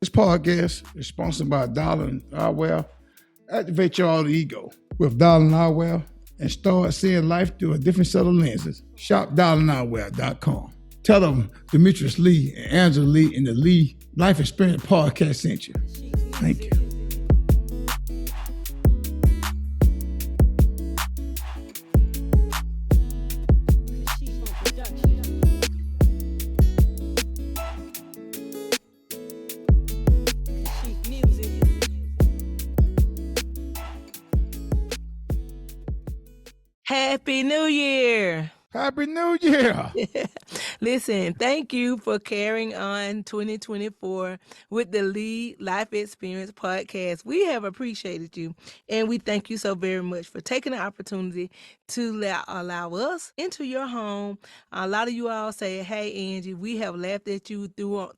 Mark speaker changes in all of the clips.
Speaker 1: This podcast is sponsored by Dollar and Eyewear. Activate your alter ego with Dollar and Eyewear and start seeing life through a different set of lenses. Shop DollarandEyewear.com. Tell them Demetrius Lee and Angela Lee in the Lee Life Experience Podcast sent you. Thank you.
Speaker 2: Happy New Year.
Speaker 1: Happy New Year.
Speaker 2: Listen, thank you for carrying on 2024 with the Lead Life Experience podcast. We have appreciated you, and we thank you so very much for taking the opportunity to allow us into your home. A lot of you all say, hey, Angie, we have laughed at you through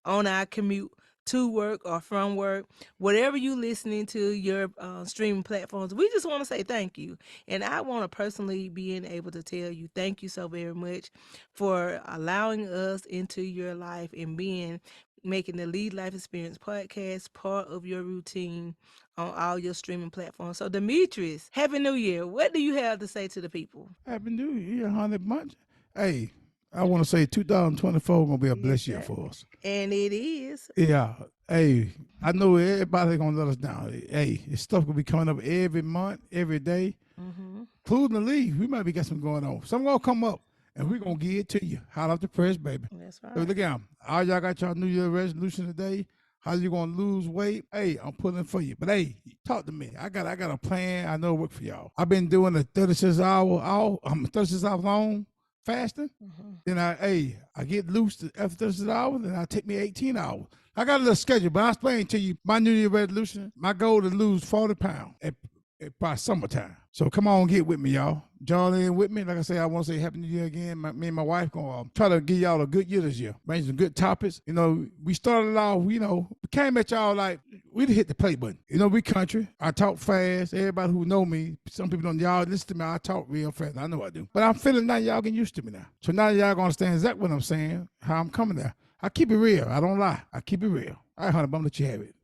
Speaker 2: on our commute to work or from work, whatever you listening to your streaming platforms. We just want to say thank you. And I want to personally being able to tell you thank you so very much for allowing us into your life and making the Lead Life Experience podcast part of your routine on all your streaming platforms. So Demetrius, Happy New Year. What do you have to say to the people?
Speaker 1: Happy New Year, honey bunch. Hey, I want to say 2024 going to be a blessed year for us.
Speaker 2: And it is.
Speaker 1: Yeah. Hey, I know everybody going to let us down. Hey, this stuff going to be coming up every month, every day. Including the league. We might be got some going on. Some going to come up, and we're going to give it to you. Hot off the press, baby.
Speaker 2: That's right.
Speaker 1: So look at them. All y'all got y'all New Year resolution today. How you going to lose weight? Hey, I'm pulling for you. But hey, talk to me. I got a plan. I know it work for y'all. I've been doing a 36 hour long fasting. Then I get loose after 36 hours, and I take me 18 hours. I got a little schedule, but I'll explain to you my New Year resolution. My goal is to lose 40 pounds by summertime. So come on, get with me, y'all. Join in with me. Like I say, I want to say Happy New Year again. Me and my wife going to try to give y'all a good year this year. Bring some good topics. You know, we started off, we came at y'all like, we done hit the play button. You know, we country. I talk fast. Everybody who know me, some people don't, y'all listen to me, I talk real fast. I know I do. But I'm feeling now y'all getting used to me now. So now y'all going to understand exactly what I'm saying, how I'm coming there. I keep it real. I don't lie. I keep it real. All right, honey, I'm going to let you have it.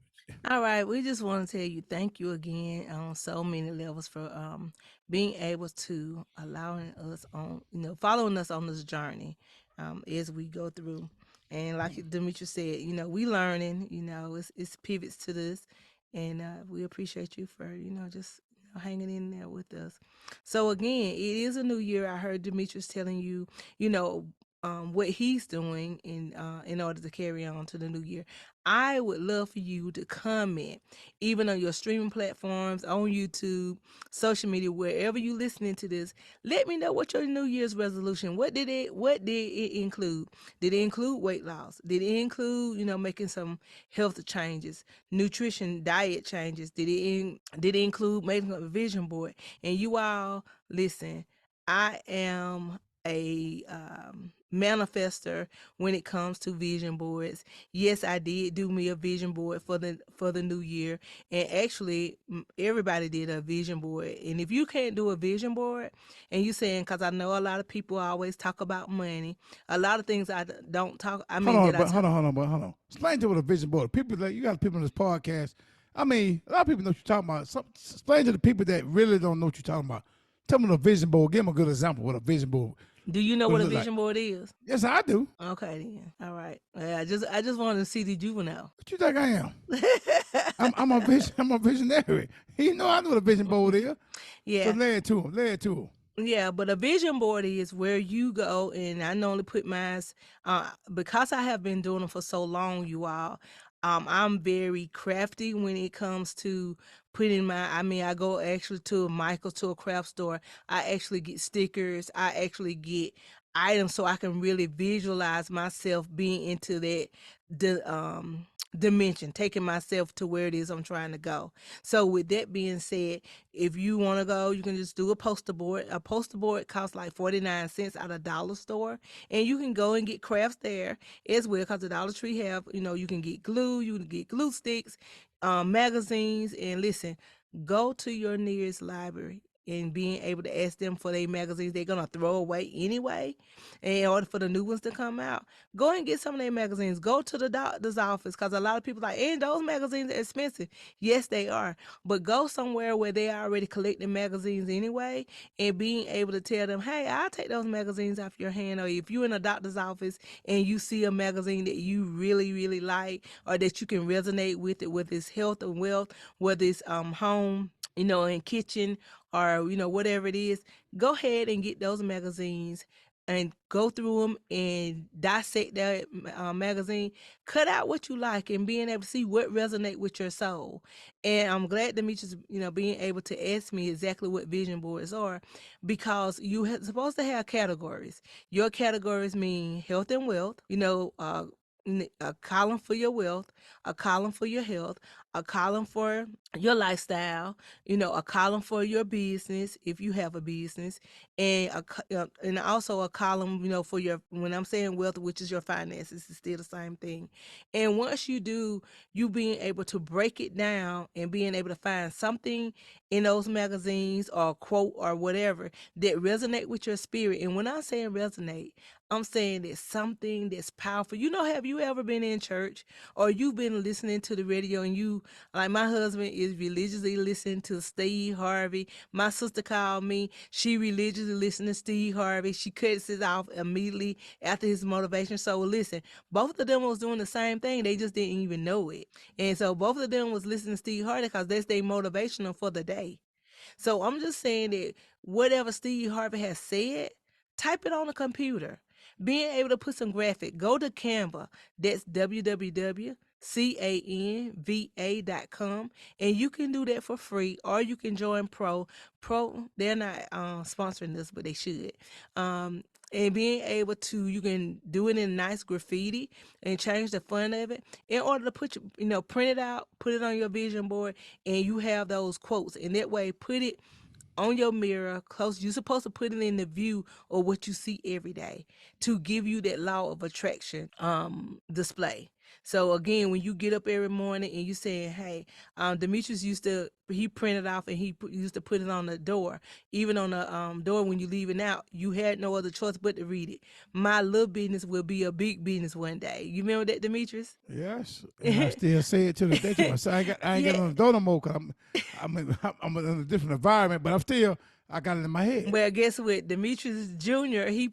Speaker 2: All right, we just want to tell you thank you again on so many levels for being able to allowing us on, following us on this journey as we go through. And like Demetrius said, we learning, it's pivots to this, and we appreciate you for, just hanging in there with us. So again, it is a new year. I heard Demetrius telling you, what he's doing in order to carry on to the new year. I would love for you to comment, even on your streaming platforms, on YouTube, social media, wherever you listening to this. Let me know what your New Year's resolution. What did it include? Did it include weight loss? Did it include making some health changes, nutrition, diet changes? Did it include making a vision board? And you all listen. I am a manifester when it comes to vision boards. Yes, I did do me a vision board for the new year, and actually everybody did a vision board. And if you can't do a vision board, and you saying, because I know a lot of people always talk about money, a lot of things I don't talk. I mean,
Speaker 1: hold on. Explain to what a vision board. People like you got people on this podcast. I mean, a lot of people know what you're talking about. Explain to the people that really don't know what you're talking about. Tell them a vision board. Give them a good example of what a vision board.
Speaker 2: Do you know what a vision board is?
Speaker 1: Yes, I do.
Speaker 2: Okay, then. All right. I just wanted to see the juvenile.
Speaker 1: What you think I am? I'm a visionary. I know what a vision board is.
Speaker 2: Yeah.
Speaker 1: So lay it to him.
Speaker 2: Yeah, but a vision board is where you go, and I normally put mine, because I have been doing it for so long, you all. I'm very crafty when it comes to putting I go actually to a craft store. I actually get stickers. I actually get items so I can really visualize myself being into that dimension, taking myself to where it is I'm trying to go. So with that being said, if you want to go, you can just do a poster board. A poster board costs like 49 cents at a dollar store, and you can go and get crafts there as well, because the Dollar Tree have, you can get glue, you can get glue sticks, magazines. And listen, go to your nearest library. and being able to ask them for their magazines they're gonna throw away anyway, in order for the new ones to come out, go and get some of their magazines. Go to the doctor's office, because a lot of people like, and those magazines are expensive. Yes, they are, but go somewhere where they are already collecting magazines anyway, and being able to tell them, hey, I'll take those magazines off your hand. Or if you're in a doctor's office and you see a magazine that you really, really like, or that you can resonate with it, whether it's health and wealth, whether it's home, in kitchen, or whatever it is, go ahead and get those magazines and go through them and dissect that magazine, cut out what you like, and being able to see what resonate with your soul. And I'm glad Demetrius, being able to ask me exactly what vision boards are, because supposed to have categories. Your categories mean health and wealth, a column for your wealth, a column for your health, a column for your lifestyle, a column for your business if you have a business, and and also a column, for your, when I'm saying wealth, which is your finances, it's still the same thing. And once you do, you being able to break it down and being able to find something in those magazines or a quote or whatever that resonate with your spirit. And when I'm saying resonate, I'm saying that something that's powerful. Have you ever been in church, or you've been listening to the radio, and like my husband is religiously listening to Steve Harvey. My sister called me. She religiously listened to Steve Harvey. She cuts it off immediately after his motivation. So listen, both of them was doing the same thing. They just didn't even know it. And so both of them was listening to Steve Harvey because that's their motivational for the day. So I'm just saying that whatever Steve Harvey has said, type it on the computer. Being able to put some graphic, go to Canva. That's www.canva.com, and you can do that for free, or you can join Pro. Pro, they're not sponsoring this, but they should. And being able to, you can do it in nice graffiti and change the font of it in order to print it out, put it on your vision board, and you have those quotes. And that way, put it on your mirror close. You're supposed to put it in the view of what you see every day to give you that law of attraction display. So again, when you get up every morning and you saying, hey, Demetrius he printed off and used to put it on the door. Even on the door when you leaving out, you had no other choice but to read it. My little business will be a big business one day. You remember that, Demetrius?
Speaker 1: Yes, and I still say it to the day to myself. I ain't got
Speaker 2: Yeah.
Speaker 1: it on the door no more because I'm in a different environment, but I got it in my head.
Speaker 2: Well, guess what? Demetrius Jr. He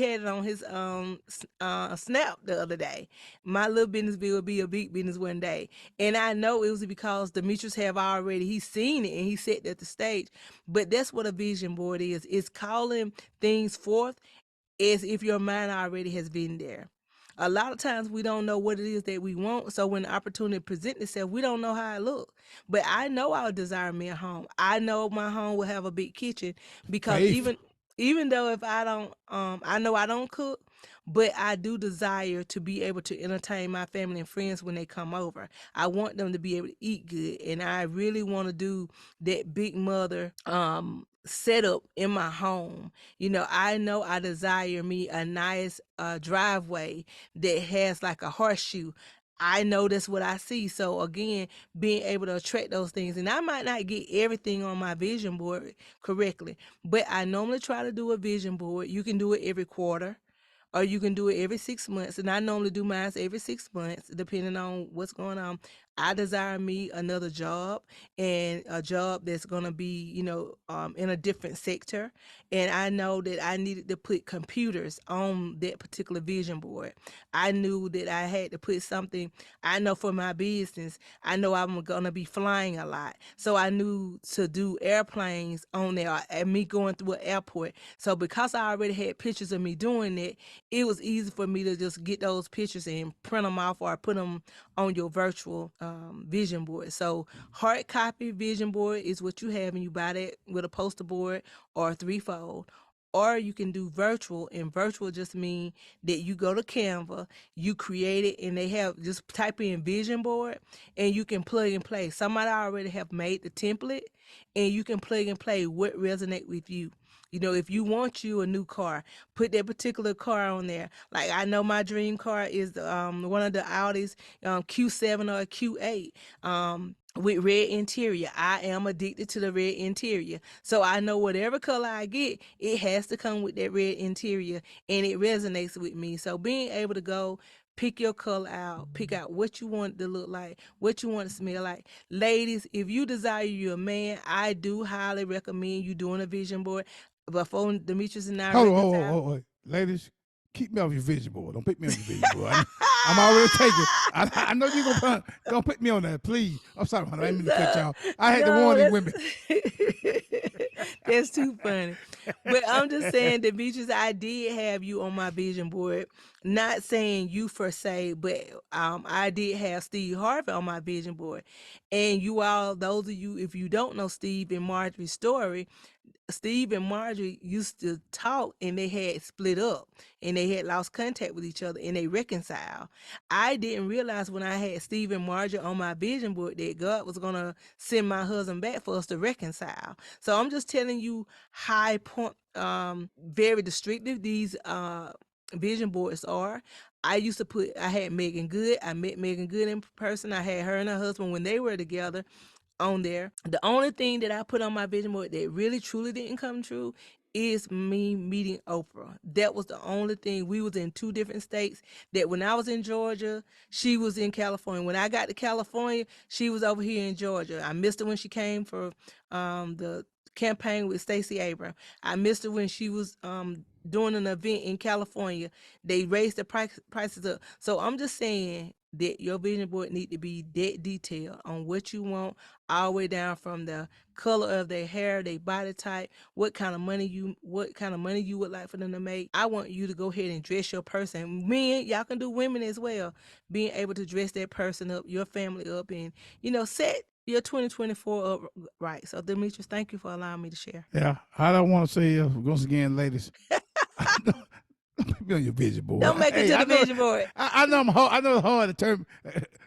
Speaker 2: had it on his snap the other day. My little business will be a big business one day, and I know it was because Demetrius have already he seen it and he set at the stage. But that's what a vision board is. It's calling things forth as if your mind already has been there. A lot of times we don't know what it is that we want, so when the opportunity presents itself, we don't know how it look. But I know I'll desire me a home. I know my home will have a big kitchen, because
Speaker 1: Faith,
Speaker 2: even though if I don't, I know I don't cook, but I do desire to be able to entertain my family and friends when they come over. I want them to be able to eat good, and I really want to do that big mother setup in my home. I know I desire me a nice driveway that has like a horseshoe. I know that's what I see. So again, being able to attract those things, and I might not get everything on my vision board correctly, but I normally try to do a vision board. You can do it every quarter, or you can do it every 6 months. And I normally do mine every 6 months, depending on what's going on. I desire me another job, and a job that's going to be, in a different sector. And I know that I needed to put computers on that particular vision board. I knew that I had to put something, I know for my business, I know I'm going to be flying a lot. So I knew to do airplanes on there, and me going through an airport. So because I already had pictures of me doing it, it was easy for me to just get those pictures and print them off or put them on your virtual vision board. So hard copy vision board is what you have, and you buy that with a poster board or a threefold. Or you can do virtual, and virtual just mean that you go to Canva, you create it, and they have, just type in vision board, and you can plug and play. Somebody already have made the template, and you can plug and play what resonate with you. If you want you a new car, put that particular car on there. Like, I know my dream car is one of the Audis, Q7 or Q8. with red interior. I am addicted to the red interior. So I know whatever color I get, it has to come with that red interior and it resonates with me. So being able to go pick your color out, pick out what you want it to look like, what you want to smell like. Ladies, if you desire you a man, I do highly recommend you doing a vision board. Before Demetrius and I
Speaker 1: Hold on, hold on,
Speaker 2: reconcile.
Speaker 1: hold on. Ladies, keep me off your vision board. Don't put me on your vision board. I'm already taking. I know you're gonna put me on that. Please. I'm sorry, honey. I didn't mean to cut y'all. I had to warn these women.
Speaker 2: That's too funny. But I'm just saying, Demetrius, I did have you on my vision board. Not saying you per se, but I did have Steve Harvey on my vision board. And you all, those of you, if you don't know Steve and Marjorie's story, Steve and Marjorie used to talk and they had split up and they had lost contact with each other and they reconciled. I didn't realize when I had Steve and Marjorie on my vision board that God was going to send my husband back for us to reconcile. So I'm just telling you high point, very restrictive these vision boards are. I had Megan Good. I met Megan Good in person. I had her and her husband when they were together on there. The only thing that I put on my vision board that really truly didn't come true is me meeting Oprah. That was the only thing. We was in two different states. That when I was in Georgia, she was in California. When I got to California, she was over here in Georgia. I missed her when she came for the campaign with Stacey Abrams. I missed her when she was doing an event in California. They raised the prices up. So I'm just saying that your vision board need to be that detailed on what you want, all the way down from the color of their hair, their body type, what kind of money you would like for them to make. I want you to go ahead and dress your person. Men, y'all can do women as well. Being able to dress that person up, your family up, and set your 2024 up right. So Demetrius, thank you for allowing me to share.
Speaker 1: Yeah, I don't want to say once again, ladies. Don't put me on your vision board.
Speaker 2: Don't make it to the vision board.
Speaker 1: I know I know it's hard to turn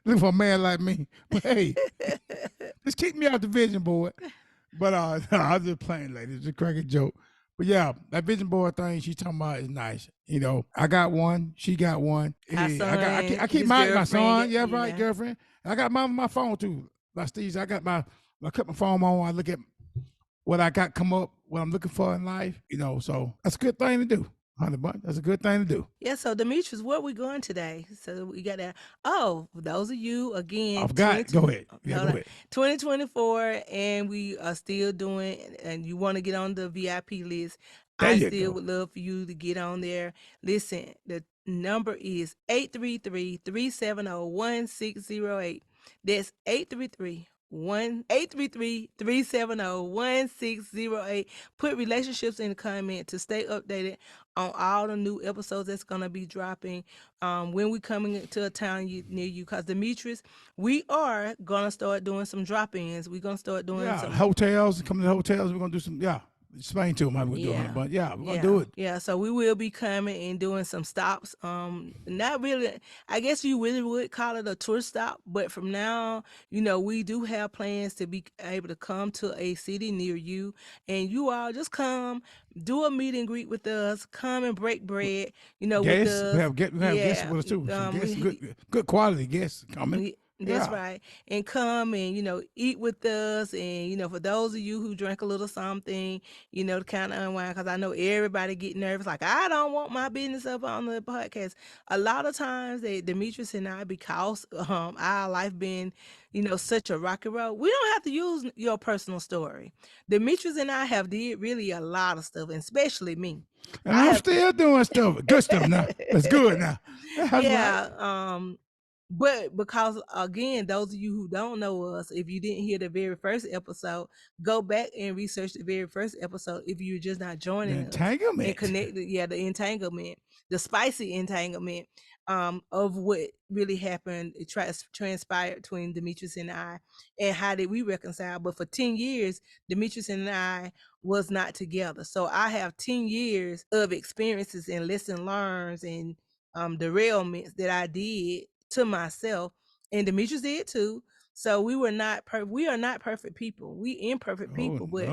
Speaker 1: look for a man like me, but hey, just keep me off the vision board. But no, I'm just playing, ladies. It's a cracking joke. But yeah, that vision board thing she's talking about is nice. I got one. She got one. Hey, I keep my son. Yeah, right, girlfriend. I got my phone too. Like Steve, I cut my phone on. I look at what I got come up, what I'm looking for in life. So that's a good thing to do. Honey bun, that's a good thing to do.
Speaker 2: Yeah, so Demetrius, where are we going today? So we got that. Oh, those of you again.
Speaker 1: I forgot. Go ahead. Yeah, go ahead.
Speaker 2: 2024, and we are still doing. And you want to get on the VIP list?
Speaker 1: I
Speaker 2: still would love for you to get on there. Listen, the number is 833-370-1608. That's 833-370-1608. Put relationships in the comment to stay updated on all the new episodes that's going to be dropping when we coming to a town near you. Because Demetrius, we are going to start doing some drop-ins. We're going to start doing some
Speaker 1: hotels. Coming to hotels. We're going to do some, explain to them how we're doing it. But we're going to do it.
Speaker 2: Yeah, so we will be coming and doing some stops. Not really, I guess you really would call it a tour stop, but from now, we do have plans to be able to come to a city near you, and you all just come, do a meet and greet with us, come and break bread, with us.
Speaker 1: We have guests with us too. Some guests, good quality guests coming.
Speaker 2: That's right. And come and, eat with us. And, for those of you who drink a little something, to kind of unwind, because I know everybody get nervous. Like, I don't want my business up on the podcast. A lot of times, Demetrius and I, because our life been, such a rocky road, we don't have to use your personal story. Demetrius and I have did really a lot of stuff, and especially me.
Speaker 1: And I'm still doing stuff. Good stuff now. It's good now.
Speaker 2: That's right. But because, again, those of you who don't know us, if you didn't hear the very first episode, go back and research the very first episode if you're just not joining us.
Speaker 1: Entanglement.
Speaker 2: And connected, the entanglement, the spicy entanglement of what really happened, it transpired between Demetrius and I, and how did we reconcile. But for 10 years, Demetrius and I was not together. So I have 10 years of experiences and lesson learned and derailments that I did to myself, and Demetrius did too. So we are not perfect people. We imperfect people, but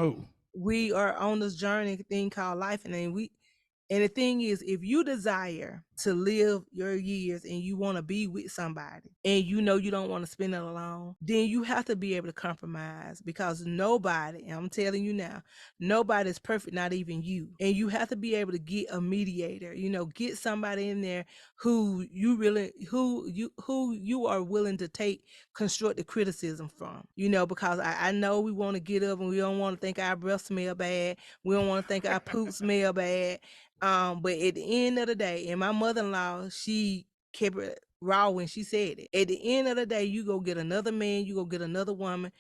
Speaker 2: we are on this journey thing called life. And the thing is, if you desire to live your years and you want to be with somebody and you know you don't want to spend it alone, then you have to be able to compromise, because nobody, and I'm telling you now, nobody is perfect, not even you. And you have to be able to get a mediator, get somebody in there who you are willing to take constructive criticism from, because I know we want to get up and we don't want to think our breath smell bad. We don't want to think our poop smell bad. But at the end of the day, and my mother-in-law, she kept it raw when she said it. At the end of the day, you go get another man, you go get another woman.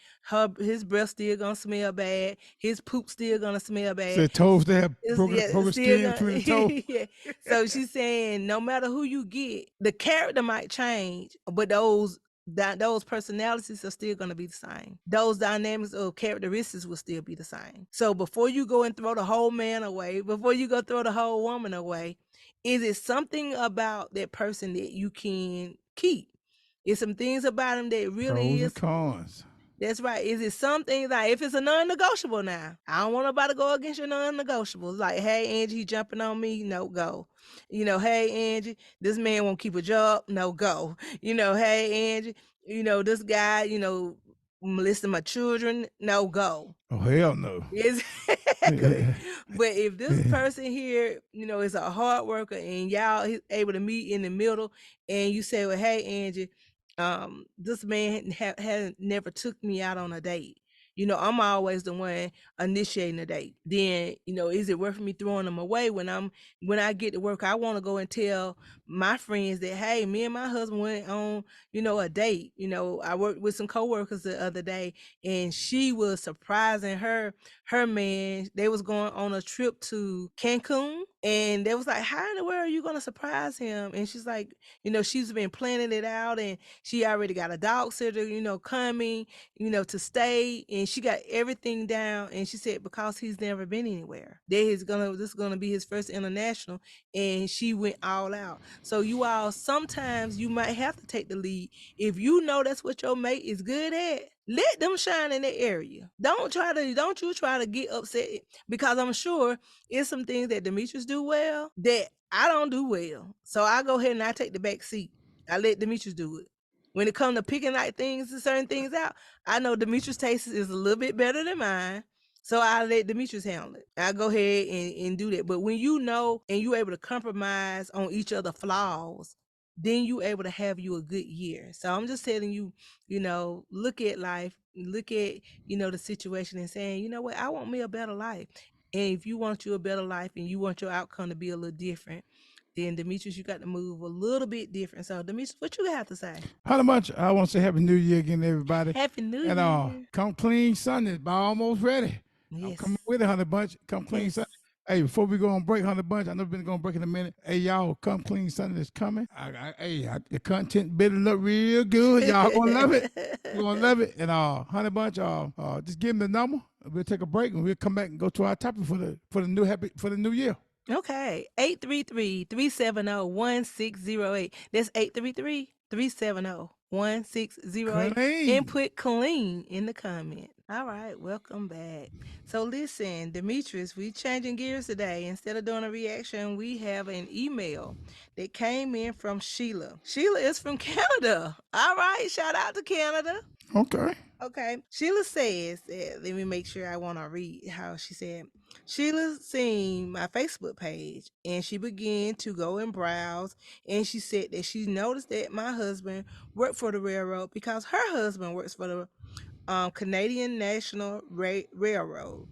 Speaker 2: His breath still gonna smell bad. His poop still gonna smell bad.
Speaker 1: Said toes they have broken
Speaker 2: Still
Speaker 1: skin between the toes.
Speaker 2: yeah. So she's saying no matter who you get, the character might change, but those personalities are still going to be the same. Those dynamics or characteristics will still be the same. So before you go and throw the whole man away, before you go throw the whole woman away, is it something about that person that you can keep? Is some things about him that really
Speaker 1: Pros
Speaker 2: is
Speaker 1: and cons.
Speaker 2: That's right. Is it something like, if it's a non-negotiable now? I don't want nobody to go against your non-negotiables. Like, hey, Angie, he jumping on me? No, go. Hey, Angie, this man won't keep a job? No, go. Hey, Angie, this guy, molesting my children? No, go.
Speaker 1: Oh, hell no.
Speaker 2: Exactly. But if this person here, is a hard worker and y'all able to meet in the middle, and you say, well, hey, Angie, this man hasn't never took me out on a date. I'm always the one initiating the date. Then, is it worth me throwing them away when I get to work? I want to go and tell my friends that, hey, me and my husband went on, a date. I worked with some coworkers the other day, and she was surprising her man. They was going on a trip to Cancun, and they was like, how in the world are you going to surprise him? And she's like, she's been planning it out, and she already got a dog sitter, coming, to stay, and she got everything down. And she said, because he's never been anywhere, this is gonna be his first international, and she went all out. So you all, sometimes you might have to take the lead. If you know that's what your mate is good at, let them shine in that area. Don't you try to get upset, because I'm sure it's some things that Demetrius do well that I don't do well. So I go ahead and I take the back seat. I let Demetrius do it. When it comes to picking like things and certain things out, I know Demetrius' taste is a little bit better than mine. So I let Demetrius handle it. I go ahead and do that. But when you know and you able to compromise on each other's flaws, then you able to have you a good year. So I'm just telling you, look at life, look at, the situation and saying, you know what, I want me a better life. And if you want you a better life and you want your outcome to be a little different, then Demetrius, you got to move a little bit different. So Demetrius, what you have to say?
Speaker 1: How much? I want to say Happy New Year again, everybody.
Speaker 2: Happy New
Speaker 1: and
Speaker 2: Year.
Speaker 1: Come clean Sunday. By almost ready.
Speaker 2: Yes.
Speaker 1: I'm coming with it, Honey Bunch. Come clean Sunday. Hey, before we go on break, Honey Bunch, I know we've been going to break in a minute. Hey, y'all, Come Clean Sunday is coming. The content better look real good. Y'all going to love it. You're going to love it. And Honey Bunch, just give them the number. We'll take a break and we'll come back and go to our topic for the new year.
Speaker 2: Okay. 833-370-1608. That's 833-370-1608. And put clean in the comment. All right, welcome back. So listen, Demetrius, we changing gears today. Instead of doing a reaction, we have an email that came in from Sheila. Sheila is from Canada. All right, shout out to Canada. Okay. Sheila says, let me make sure I want to read how she said. Sheila seen my Facebook page and she began to go and browse, and she said that she noticed that my husband worked for the railroad because her husband works for the Canadian National Railroad.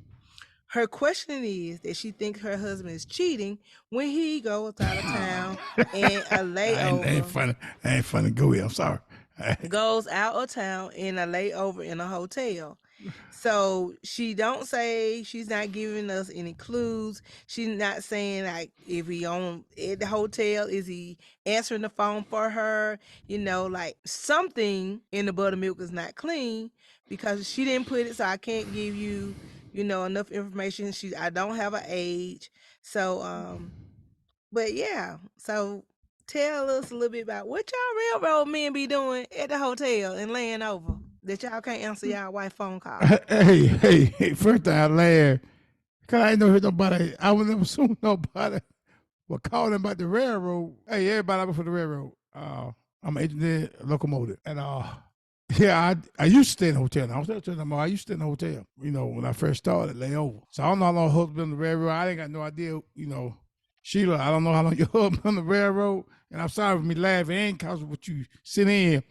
Speaker 2: Her question is that she thinks her husband is cheating when he goes out of town and a layover.
Speaker 1: Ain't funny. Go ahead. I'm sorry.
Speaker 2: Goes out of town in a layover in a hotel. So she don't say, she's not giving us any clues. She's not saying like if he on at the hotel, is he answering the phone for her? Like something in the buttermilk is not clean because she didn't put it. So I can't give you, enough information. I don't have an age. So but yeah. So tell us a little bit about what y'all railroad men be doing at the hotel and laying over that y'all can't answer y'all wife phone call.
Speaker 1: Hey, first thing I laughed, because I ain't never heard nobody, I would never assume nobody But calling about the railroad, hey, everybody, I'm for the railroad. I'm an engineer, locomotive. And yeah, I used to stay in a hotel. Now, I was telling them, I used to stay in a hotel, when I first started, layover. So I don't know how long husband been on the railroad. I ain't got no idea, Sheila, I don't know how long your husband on the railroad. And I'm sorry for me laughing. It ain't because of what you sit in.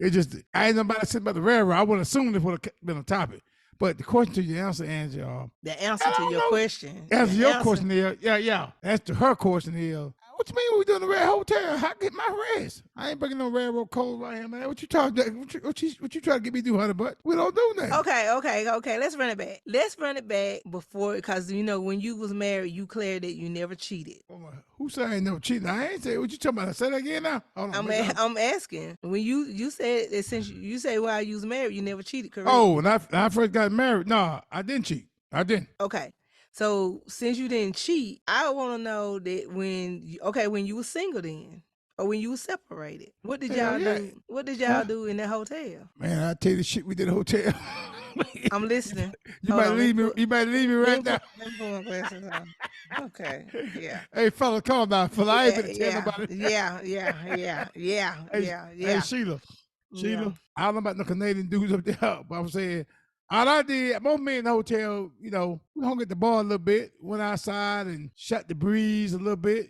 Speaker 1: It just, I ain't nobody said about the railroad. I wouldn't assume this would have been a topic. But the question to your answer, Angie,
Speaker 2: the answer to your question.
Speaker 1: Answer your question is, yeah. Answer her question is, what you mean we doing the Red Hotel? How get my rest? I ain't bringing no railroad code right here, man. What you trying to get me to do, honey? But we don't do that.
Speaker 2: Okay. Let's run it back before, because when you was married, you cleared that you never cheated.
Speaker 1: Who said I ain't never cheated? I ain't say what you talking about. Say that again now.
Speaker 2: I'm asking. When you said that, since you say while you was married, you never cheated, correct?
Speaker 1: Oh, when I first got married, no, I didn't cheat. I didn't.
Speaker 2: Okay. So since you didn't cheat, I want to know that when you were single then, or when you were separated, what did y'all do? What did y'all do in that hotel?
Speaker 1: Man, I tell you the shit we did in the hotel.
Speaker 2: I'm listening.
Speaker 1: You might leave me right now.
Speaker 2: Okay. Yeah.
Speaker 1: Hey, fella, calm down, fella. I ain't gonna tell nobody.
Speaker 2: Yeah.
Speaker 1: Hey, Sheila. I don't know about no Canadian dudes up there, but I'm saying, all I did, most men in the hotel, we hung at the bar a little bit, went outside and shot the breeze a little bit.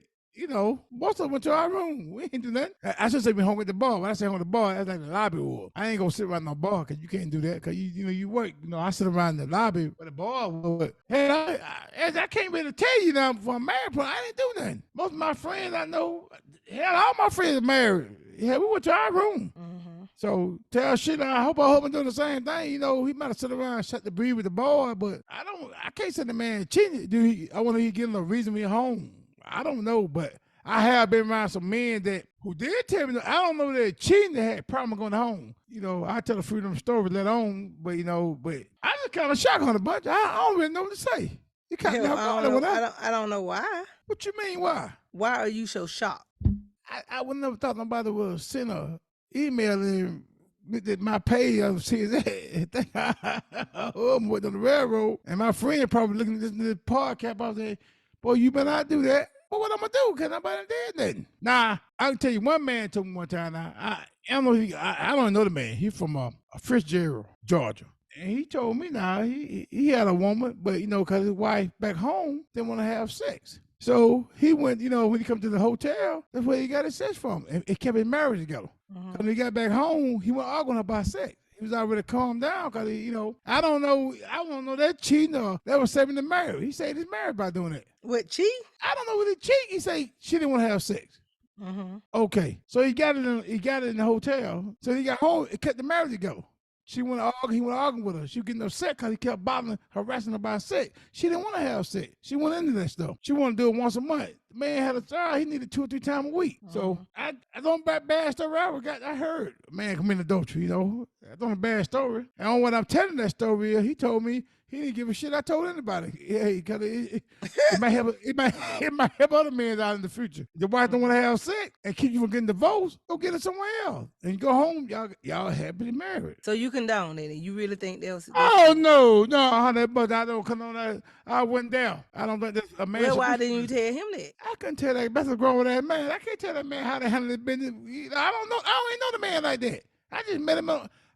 Speaker 1: Most of them went to our room. We ain't do nothing. I should say we hung at the bar. When I say hung at the bar, that's like the lobby was. I ain't gonna sit around no bar, because you can't do that, because you work. I sit around the lobby where the bar was. Hey, I can't really tell you now before I'm married, but I didn't do nothing. Most of my friends I know, all my friends are married. Yeah, we went to our room. Mm-hmm. So tell Sheila, I hope our husband doing the same thing. He might have sit around and shut the breeze with the boy, but I can't say the man cheating. I want to give him a reason we're home. I don't know, but I have been around some men who did tell me, I don't know they're cheating, they had problem going home. I tell a few of them stories later on, but I just kind of shocked on a bunch. I don't really know what to say. You kind of
Speaker 2: I don't know why.
Speaker 1: What you mean, why?
Speaker 2: Why are you so shocked?
Speaker 1: I would never thought nobody would send a email in with my page of CSA. I'm on the railroad, and my friend probably looking at this podcast. I was saying, boy, you better not do that. But what I'm gonna do? Cause nobody did nothing. Nah, I can tell you, one man told me one time. Now, I don't know. I don't know the man. He's from Fitzgerald, Georgia. And he told me now he had a woman, but because his wife back home didn't want to have sex. So he went, when he come to the hotel, that's where he got his sex from. And it kept his marriage together. Mm-hmm. When he got back home, he went arguing about sex. He was already calmed down because, I don't know that cheating or that was saving the marriage. He saved his marriage by doing it.
Speaker 2: What, cheat?
Speaker 1: I don't know what he cheat. He said she didn't want to have sex. Mm-hmm. Okay. So he got it in the hotel. So he got home, it kept the marriage together. He went arguing with her. She was getting upset because he kept harassing her about sex. She didn't want to have sex. She went into that stuff. She wanted to do it once a month. The man had a child. He needed 2 or 3 times a week. Mm-hmm. So I don't bad story I heard. A man committed adultery, I don't a bad story. And on what I'm telling that story, he told me he didn't give a shit. I told anybody. Yeah, because it might help other men out in the future. The wife don't want to have sex and keep you from getting divorced. Go get it somewhere else and go home. Y'all happily married.
Speaker 2: So you condone it? You really think that was?
Speaker 1: Oh no, honey, but I don't condone that. I went down. I don't think that's a man.
Speaker 2: Well, why didn't you tell him that?
Speaker 1: I couldn't tell that. That's a grown ass man. I can't tell that man how to handle his business. I don't know. I don't even know the man like that. I just met him.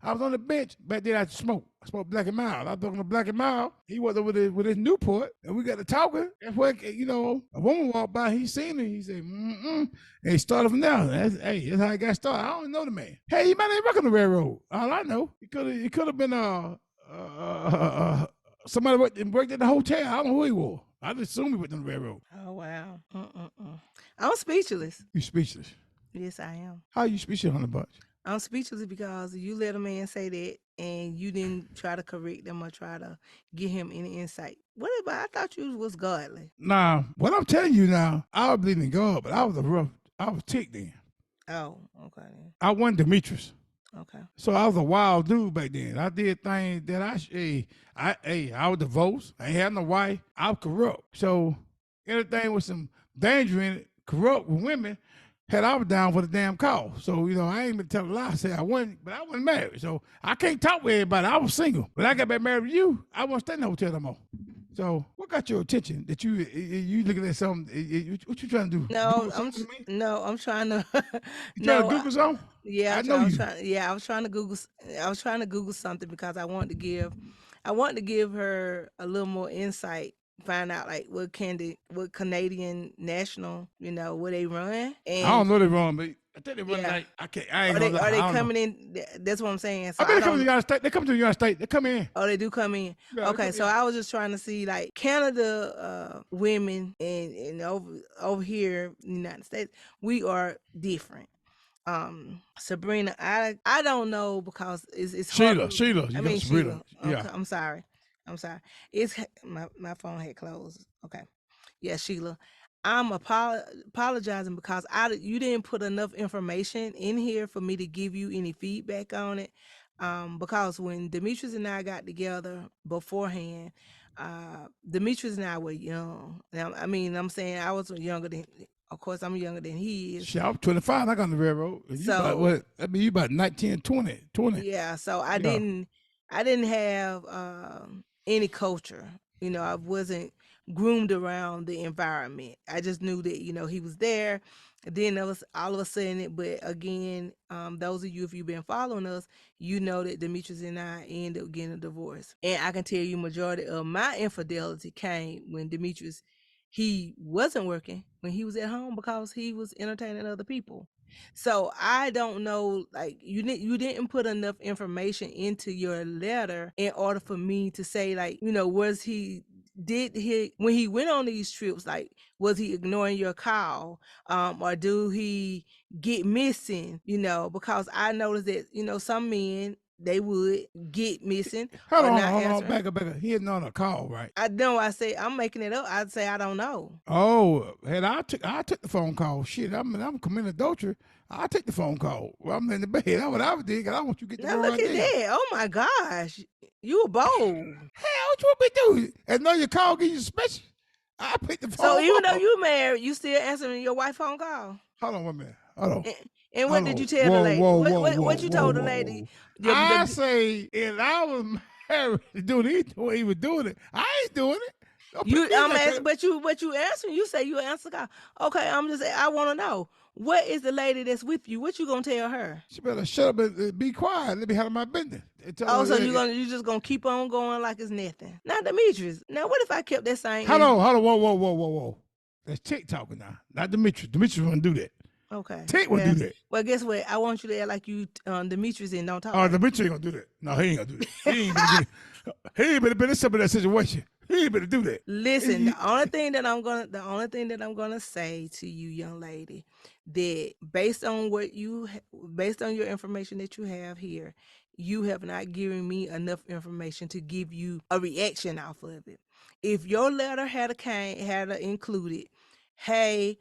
Speaker 1: I was on the bench back then. I smoked. I smoked Black and Mild. I was talking to Black and Mild. He was over there with his Newport, and we got to talking. That's where a woman walked by. He seen her. He said, And he started from there. That's how I got started. I don't know the man. Hey, he might not work on the railroad. All I know, it could have been somebody worked at the hotel. I don't know who he was. I just assumed he worked on the railroad.
Speaker 2: Oh wow. I'm speechless.
Speaker 1: You speechless?
Speaker 2: Yes, I am.
Speaker 1: How you speechless, Honey Bunch?
Speaker 2: I'm speechless because you let a man say that and you didn't try to correct him or try to give him any insight. What about? I thought you was godly.
Speaker 1: Nah, what I'm telling you now, I believe in God, but I was ticked then.
Speaker 2: Oh, okay.
Speaker 1: I wasn't Demetrius.
Speaker 2: Okay.
Speaker 1: So I was a wild dude back then. I did things that I was divorced. I ain't had no wife. I was corrupt. So anything with some danger in it, corrupt with women, I was down for the damn call. So, I ain't been telling a lie. I said I wasn't, but I wasn't married. So I can't talk with everybody. I was single. When I got back married to you, I wasn't staying in the hotel no more. So, what got your attention that you looking at something? What you trying to do?
Speaker 2: No,
Speaker 1: Google something to me?
Speaker 2: no, I'm trying to
Speaker 1: You trying to
Speaker 2: no,
Speaker 1: Google something?
Speaker 2: yeah,
Speaker 1: I know you.
Speaker 2: I was trying to I was trying to Google something because I wanted to give her a little more insight, find out like what Canadian national, where they run,
Speaker 1: I don't
Speaker 2: and
Speaker 1: know they wrong, but I think they run
Speaker 2: yeah,
Speaker 1: like I can't. I ain't gonna lie.
Speaker 2: are they
Speaker 1: I don't know.
Speaker 2: coming in? That's what I'm saying.
Speaker 1: I
Speaker 2: So
Speaker 1: bet
Speaker 2: I
Speaker 1: they come to the
Speaker 2: don't.
Speaker 1: United States. They come to the United States. They come in.
Speaker 2: Oh, they do come in.
Speaker 1: Yeah, they
Speaker 2: Okay,
Speaker 1: come
Speaker 2: so
Speaker 1: in.
Speaker 2: I was just trying to see like Canada women and over here in the United States, we are different. Sabrina, I don't know because it's hard for
Speaker 1: Sheila,
Speaker 2: me.
Speaker 1: Sheila,
Speaker 2: I
Speaker 1: you got
Speaker 2: mean
Speaker 1: Sabrina.
Speaker 2: Sheila.
Speaker 1: Yeah.
Speaker 2: Okay, I'm sorry. I'm sorry. It's my phone had closed. Okay. Yeah, Sheila. I'm apologizing because you didn't put enough information in here for me to give you any feedback on it. Because when Demetrius and I got together beforehand, Demetrius and I were young. Now, I mean, I'm saying I was younger than, of course, I'm younger than he is.
Speaker 1: Shit, I was 25. I got on the railroad. And you about
Speaker 2: So
Speaker 1: what? I mean, you about 19, 20.
Speaker 2: yeah, so
Speaker 1: Yeah.
Speaker 2: I didn't have any culture. I wasn't groomed around the environment. I just knew that, he was there. Then there was all of a sudden but again, those of you if you've been following us, you know that Demetrius and I ended up getting a divorce. And I can tell you majority of my infidelity came when Demetrius he wasn't working, when he was at home because he was entertaining other people. So I don't know, like you didn't put enough information into your letter in order for me to say like, was he did he when he went on these trips, like was he ignoring your call? Or do he get missing? Because I noticed that, some men they would get missing
Speaker 1: Hold
Speaker 2: or
Speaker 1: on,
Speaker 2: not
Speaker 1: hold on.
Speaker 2: answering.
Speaker 1: Back up. He isn't on a call, right?
Speaker 2: I know I say I'm making it up. I'd say I don't know.
Speaker 1: Oh, and I took the phone call. Shit, I'm committing adultery. I take the phone call. Well, I'm in the bed. That's what I was doing. I want you to get the
Speaker 2: Now
Speaker 1: wrong
Speaker 2: look at
Speaker 1: idea.
Speaker 2: that. Oh my gosh. You were bold.
Speaker 1: Hell, what you want me to do? And know your call get you special. I pick the phone
Speaker 2: So even though
Speaker 1: up.
Speaker 2: you married, you still answering your wife phone call.
Speaker 1: Hold on 1 minute. Hold on.
Speaker 2: And what
Speaker 1: Hold
Speaker 2: did you
Speaker 1: on.
Speaker 2: tell the
Speaker 1: Whoa,
Speaker 2: lady?
Speaker 1: whoa,
Speaker 2: What
Speaker 1: whoa,
Speaker 2: what,
Speaker 1: whoa,
Speaker 2: what you
Speaker 1: whoa,
Speaker 2: told the
Speaker 1: whoa,
Speaker 2: lady?
Speaker 1: whoa. I say if I was married to do he was doing it. I ain't doing it. Don't
Speaker 2: You
Speaker 1: put me in that
Speaker 2: asking,
Speaker 1: category.
Speaker 2: but you answering. You say you answer call. Okay, I'm just saying. I want to know what is the lady that's with you. What you gonna tell her?
Speaker 1: She better shut up and be quiet. Let me handle my business. And tell
Speaker 2: Oh,
Speaker 1: her,
Speaker 2: so you just gonna keep on going like it's nothing. Now, Demetrius. Now, what if I kept that same
Speaker 1: hold
Speaker 2: energy?
Speaker 1: on, whoa, whoa, whoa, whoa, whoa. That's Tick talking now, not Demetrius. Demetrius wouldn't do that.
Speaker 2: Okay.
Speaker 1: Tick would do that.
Speaker 2: Well, guess what? I want you to act like you Demetrius and don't talk
Speaker 1: Oh,
Speaker 2: like
Speaker 1: Demetrius ain't gonna do that. No, he ain't gonna do that. He ain't gonna get. He ain't better been in some of that situation. He ain't better do that.
Speaker 2: Listen, the only thing that I'm gonna say to you, young lady, that based on your information that you have here, you have not given me enough information to give you a reaction off of it. If your letter had included, hey,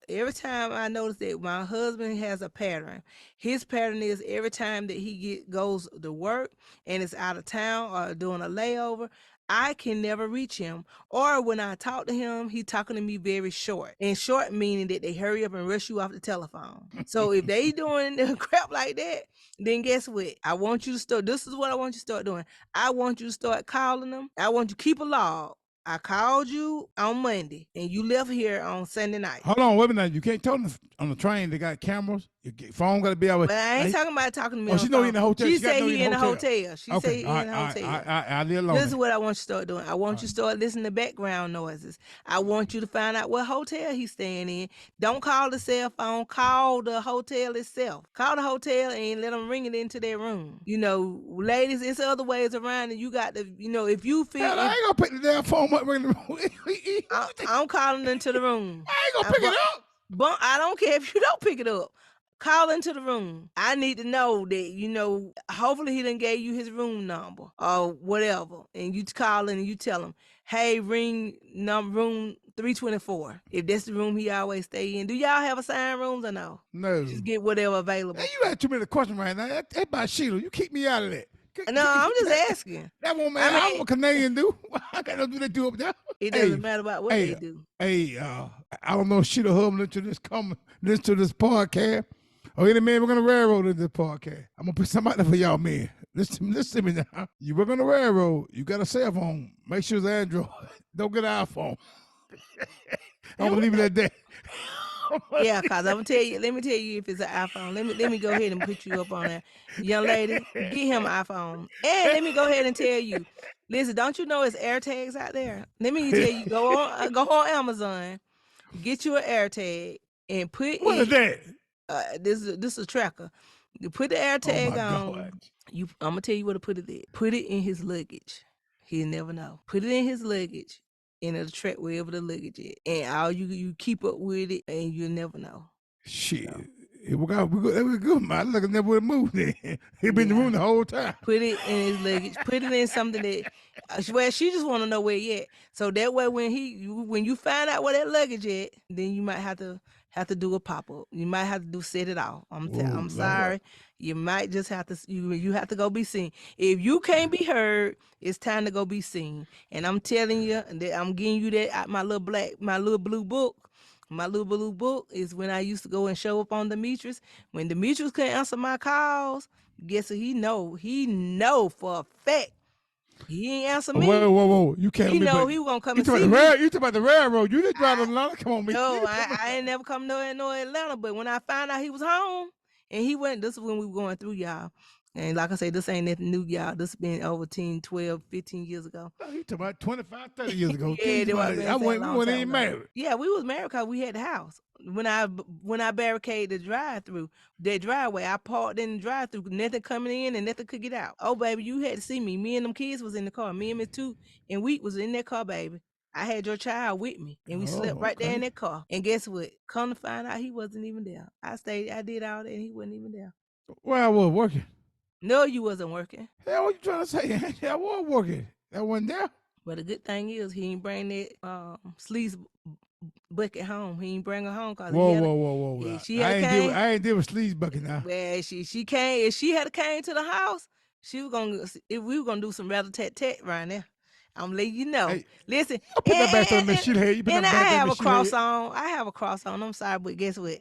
Speaker 2: every time I notice that my husband has a pattern, his pattern is every time that he goes to work and is out of town or doing a layover, I can never reach him. Or when I talk to him, he talking to me very short. And short meaning that they hurry up and rush you off the telephone. So if they doing crap like that, then guess what? I want you to start. This is what I want you to start doing. I want you to start calling them. I want you to keep a log. I called you on Monday and you left here on Sunday night.
Speaker 1: Hold on, wait a minute. You can't tell them on the train they got cameras. Your phone got to be out.
Speaker 2: But I ain't talking about talking to me.
Speaker 1: Oh, she know he in the hotel.
Speaker 2: She said he in the hotel. She said he
Speaker 1: Okay,
Speaker 2: in the hotel.
Speaker 1: I leave alone.
Speaker 2: This is what I want you to start doing. I want you to start listening to background noises. I want you to find out what hotel he's staying in. Don't call the cell phone. Call the hotel itself. Call the hotel and let them ring it into their room. Ladies, it's other ways around, and you got to, if you feel.
Speaker 1: Hell, I ain't gonna pick the damn phone up. Ring the room.
Speaker 2: I'm calling into the room.
Speaker 1: I ain't gonna pick it up.
Speaker 2: But I don't care if you don't pick it up. Call into the room. I need to know that, hopefully he done gave you his room number or whatever. And you call in and you tell him, hey, ring room 324. If that's the room he always stay in. Do y'all have assigned rooms or no?
Speaker 1: No.
Speaker 2: Just get whatever available.
Speaker 1: Hey, you had too many questions right now. That's about Sheila. You keep me out of that.
Speaker 2: No, I'm just asking.
Speaker 1: That one, man, I'm a Canadian dude. I got nothing to do up there.
Speaker 2: It doesn't matter about what they do.
Speaker 1: Hey, I don't know if Sheila Hubman listen to this podcast, Oh, any man, we're gonna railroad in this podcast. I'm gonna put somebody for y'all, man. Listen to me now. You work on the railroad. You got a cell phone. Make sure it's Android. Don't get an iPhone. I'm gonna leave it at that.
Speaker 2: Yeah, cause I'm gonna tell you. Let me tell you if it's an iPhone. Let me go ahead and put you up on that, young lady. Get him an iPhone, and let me go ahead and tell you. Listen, don't you know it's AirTags out there? Let me tell you. Go on Amazon, get you an AirTag, and put
Speaker 1: What is
Speaker 2: it.
Speaker 1: that?
Speaker 2: This is a tracker. You put the
Speaker 1: Oh
Speaker 2: AirTag
Speaker 1: my
Speaker 2: on.
Speaker 1: God.
Speaker 2: I'm gonna tell you where to put it at. Put it in his luggage. He'll never know. Put it in his luggage, and it'll track wherever the luggage is. And all you keep up with it, and you'll never know.
Speaker 1: Shit.
Speaker 2: So,
Speaker 1: It was good, man. Look, I never would have moved there. He been in the
Speaker 2: yeah.
Speaker 1: room the whole time.
Speaker 2: Put it in his luggage. Put it in something that, well, she just want to know where he at. So that way, when you find out where that luggage at, then you might have to do a pop up. You might have to set it off.
Speaker 1: Oh
Speaker 2: I'm
Speaker 1: Lord.
Speaker 2: sorry. You might just have to you have to go be seen. If you can't be heard, it's time to go be seen. And I'm telling you that I'm giving you that out my little blue book. My little blue book is when I used to go and show up on Demetrius. When Demetrius couldn't answer my calls, guess what? He know for a fact. He ain't answer me.
Speaker 1: Whoa. You can't
Speaker 2: He
Speaker 1: me,
Speaker 2: know
Speaker 1: but
Speaker 2: he was gonna come
Speaker 1: you
Speaker 2: and
Speaker 1: talking
Speaker 2: see
Speaker 1: about the
Speaker 2: me.
Speaker 1: rail, you talking about the railroad. You didn't drive to
Speaker 2: I,
Speaker 1: Atlanta. Come on, me.
Speaker 2: no, I ain't never come no Atlanta. But when I found out he was home and he went, this is when we were going through, y'all. And like I say, this ain't nothing new, y'all. This been over 10, 12, 15 years ago.
Speaker 1: Oh, you talking about 25, 30 years ago.
Speaker 2: Yeah, they was
Speaker 1: I
Speaker 2: been a
Speaker 1: went, we
Speaker 2: long
Speaker 1: weren't
Speaker 2: time
Speaker 1: even
Speaker 2: ago.
Speaker 1: married.
Speaker 2: Yeah, we was married because we had the house. When I barricaded the drive through, that driveway, I parked in the drive through, nothing coming in and nothing could get out. Oh baby, you had to see me. Me and them kids was in the car. Me and Miss Two and Wheat was in that car, baby. I had your child with me, and we slept
Speaker 1: Oh,
Speaker 2: right there in
Speaker 1: okay.
Speaker 2: that car. And guess what? Come to find out, he wasn't even there. I did all that, and he wasn't even there.
Speaker 1: Well, I was working.
Speaker 2: No, you wasn't working.
Speaker 1: Hell, what you trying to say? I was working. That wasn't there.
Speaker 2: But the good thing is, he ain't bring that sleaze bucket home. He ain't bring her home because
Speaker 1: Whoa.
Speaker 2: yeah,
Speaker 1: Now.
Speaker 2: she had came.
Speaker 1: I ain't deal with sleaze bucket now.
Speaker 2: Well, she came. If she had came to the house, she was gonna. If we were gonna do some rather tat tat right now, I'm letting you know.
Speaker 1: Hey,
Speaker 2: Listen,
Speaker 1: don't put
Speaker 2: and
Speaker 1: that back on
Speaker 2: and,
Speaker 1: Miss
Speaker 2: and,
Speaker 1: Sheila head. You put
Speaker 2: and
Speaker 1: that
Speaker 2: I
Speaker 1: back on
Speaker 2: have
Speaker 1: Miss
Speaker 2: a
Speaker 1: Sheila
Speaker 2: cross
Speaker 1: head.
Speaker 2: on. I have a cross on. I'm sorry, but guess what?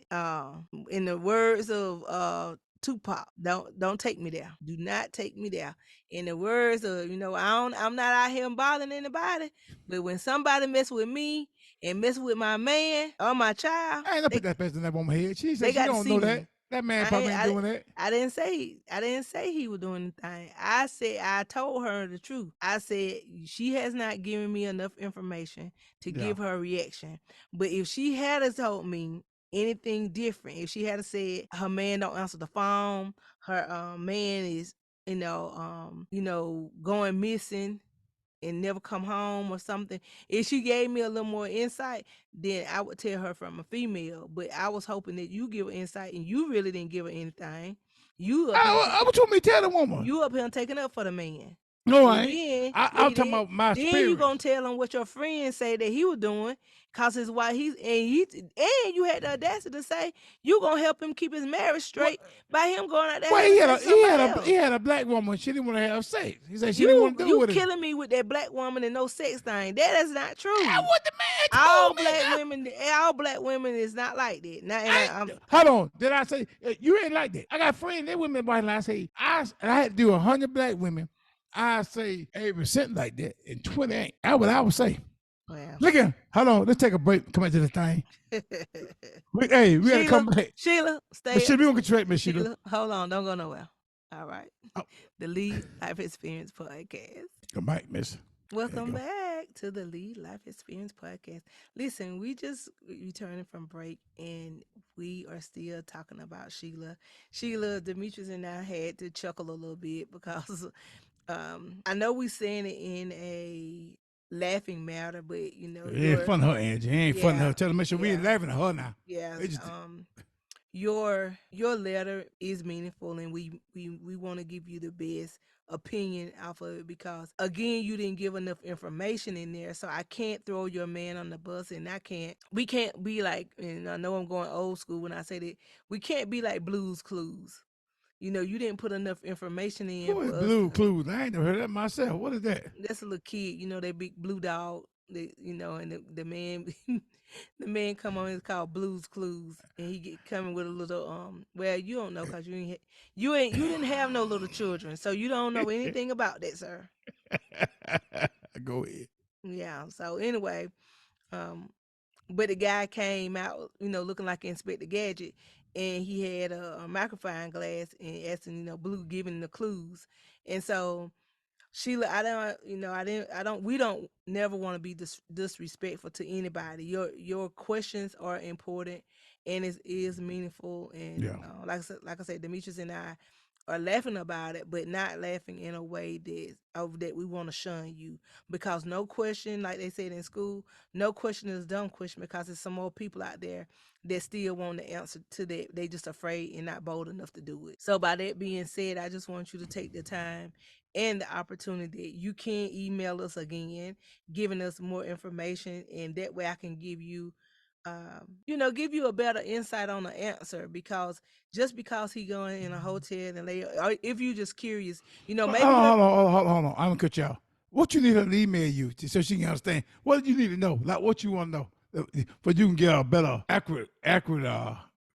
Speaker 2: In the words of Tupac, don't take me there. Do not take me there. In the words of I'm not out here bothering anybody. But when somebody mess with me and mess with my man or my child,
Speaker 1: I ain't gonna put that back on that woman's head. She
Speaker 2: they
Speaker 1: said she
Speaker 2: got to
Speaker 1: don't
Speaker 2: see
Speaker 1: know that.
Speaker 2: me.
Speaker 1: That man
Speaker 2: I
Speaker 1: probably
Speaker 2: ain't,
Speaker 1: ain't doing that.
Speaker 2: I didn't say he was doing anything. I said I told her the truth. I said she has not given me enough information to
Speaker 1: Yeah.
Speaker 2: give her a reaction. But if she had told me anything different, if she had said her man don't answer the phone, her man is going missing and never come home or something. If she gave me a little more insight, then I would tell her from a female. But I was hoping that you give her insight, and you really didn't give her anything. You up here,
Speaker 1: What you want me to tell the woman?
Speaker 2: you up here taking up for the man.
Speaker 1: No, I
Speaker 2: And
Speaker 1: ain't.
Speaker 2: then,
Speaker 1: I'm talking about my
Speaker 2: then you
Speaker 1: experience.
Speaker 2: gonna tell him what your friend say that he was doing, cause his wife and you had the audacity to say you gonna help him keep his marriage
Speaker 1: What?
Speaker 2: straight by him going out there
Speaker 1: Well,
Speaker 2: having sex with somebody
Speaker 1: he
Speaker 2: else.
Speaker 1: had a black woman. She didn't want to have sex. He said she didn't
Speaker 2: You
Speaker 1: want to do it
Speaker 2: you
Speaker 1: with him.
Speaker 2: killing me with that black woman and no sex thing. That is not
Speaker 1: That's
Speaker 2: true.
Speaker 1: what the man told me.
Speaker 2: All black women is not like that. Now, and
Speaker 1: Hold on. Did I say you ain't like that? I got friends. They women white. I say I had to do 100 black women. I say 8% like that, and 20 ain't. That's what I would say.
Speaker 2: well,
Speaker 1: Look at. Hold on. Let's take a break. Come back to the thing. We gotta come back.
Speaker 2: Sheila,
Speaker 1: Miss
Speaker 2: stay.
Speaker 1: Sheila, we gonna get you right, Miss Sheila.
Speaker 2: Sheila, hold on, don't go nowhere. All right,
Speaker 1: Oh,
Speaker 2: the Lead Life Experience Podcast.
Speaker 1: come back, Miss.
Speaker 2: Welcome back to the Lead Life Experience Podcast. Listen, we just returning from break and we are still talking about Sheila. Sheila, Demetrius and I had to chuckle a little bit because I know we saying it in a laughing matter, but
Speaker 1: It ain't fun her, Angie. It ain't fun her. Tell her, Miss Sheila, we ain't laughing at her now.
Speaker 2: yeah.
Speaker 1: It just,
Speaker 2: Your letter is meaningful, and we want to give you the best opinion off of it because again you didn't give enough information in there, so I can't throw your man on the bus, and we can't be like, and I know I'm going old school when I say that, we can't be like Blues Clues. You didn't put enough information in
Speaker 1: who
Speaker 2: for
Speaker 1: is
Speaker 2: us
Speaker 1: Blue
Speaker 2: to.
Speaker 1: Clues? I ain't never heard that myself. What is that?
Speaker 2: That's a little kid, that big blue dog. And the man, the man come on. It's called Blues Clues, and he get coming with a little Well, you don't know because you didn't have no little children, so you don't know anything about that, sir.
Speaker 1: Go ahead.
Speaker 2: Yeah. So anyway, um, but the guy came out, looking like Inspector Gadget, and he had a magnifying glass and asking, Blue giving the clues, and so Sheila, we don't never want to be disrespectful to anybody. Your questions are important, and it is meaningful. And
Speaker 1: Yeah.
Speaker 2: like I said, Demetrius and I are laughing about it, but not laughing in a way that we want to shun you, because no question, like they said in school, no question is a dumb question, because there's some more people out there that still want the answer to that. They just afraid and not bold enough to do it. So by that being said, I just want you to take the time and the opportunity. You can email us again, giving us more information, and that way I can give you a better insight on the answer. Because just because he going in a hotel and or if you just curious,
Speaker 1: Hold
Speaker 2: maybe
Speaker 1: on, hold on, hold on, hold on. I'm gonna cut y'all. What you need her to email you so she can understand? What do you need to know? Like what you want to know, but you can get a better, accurate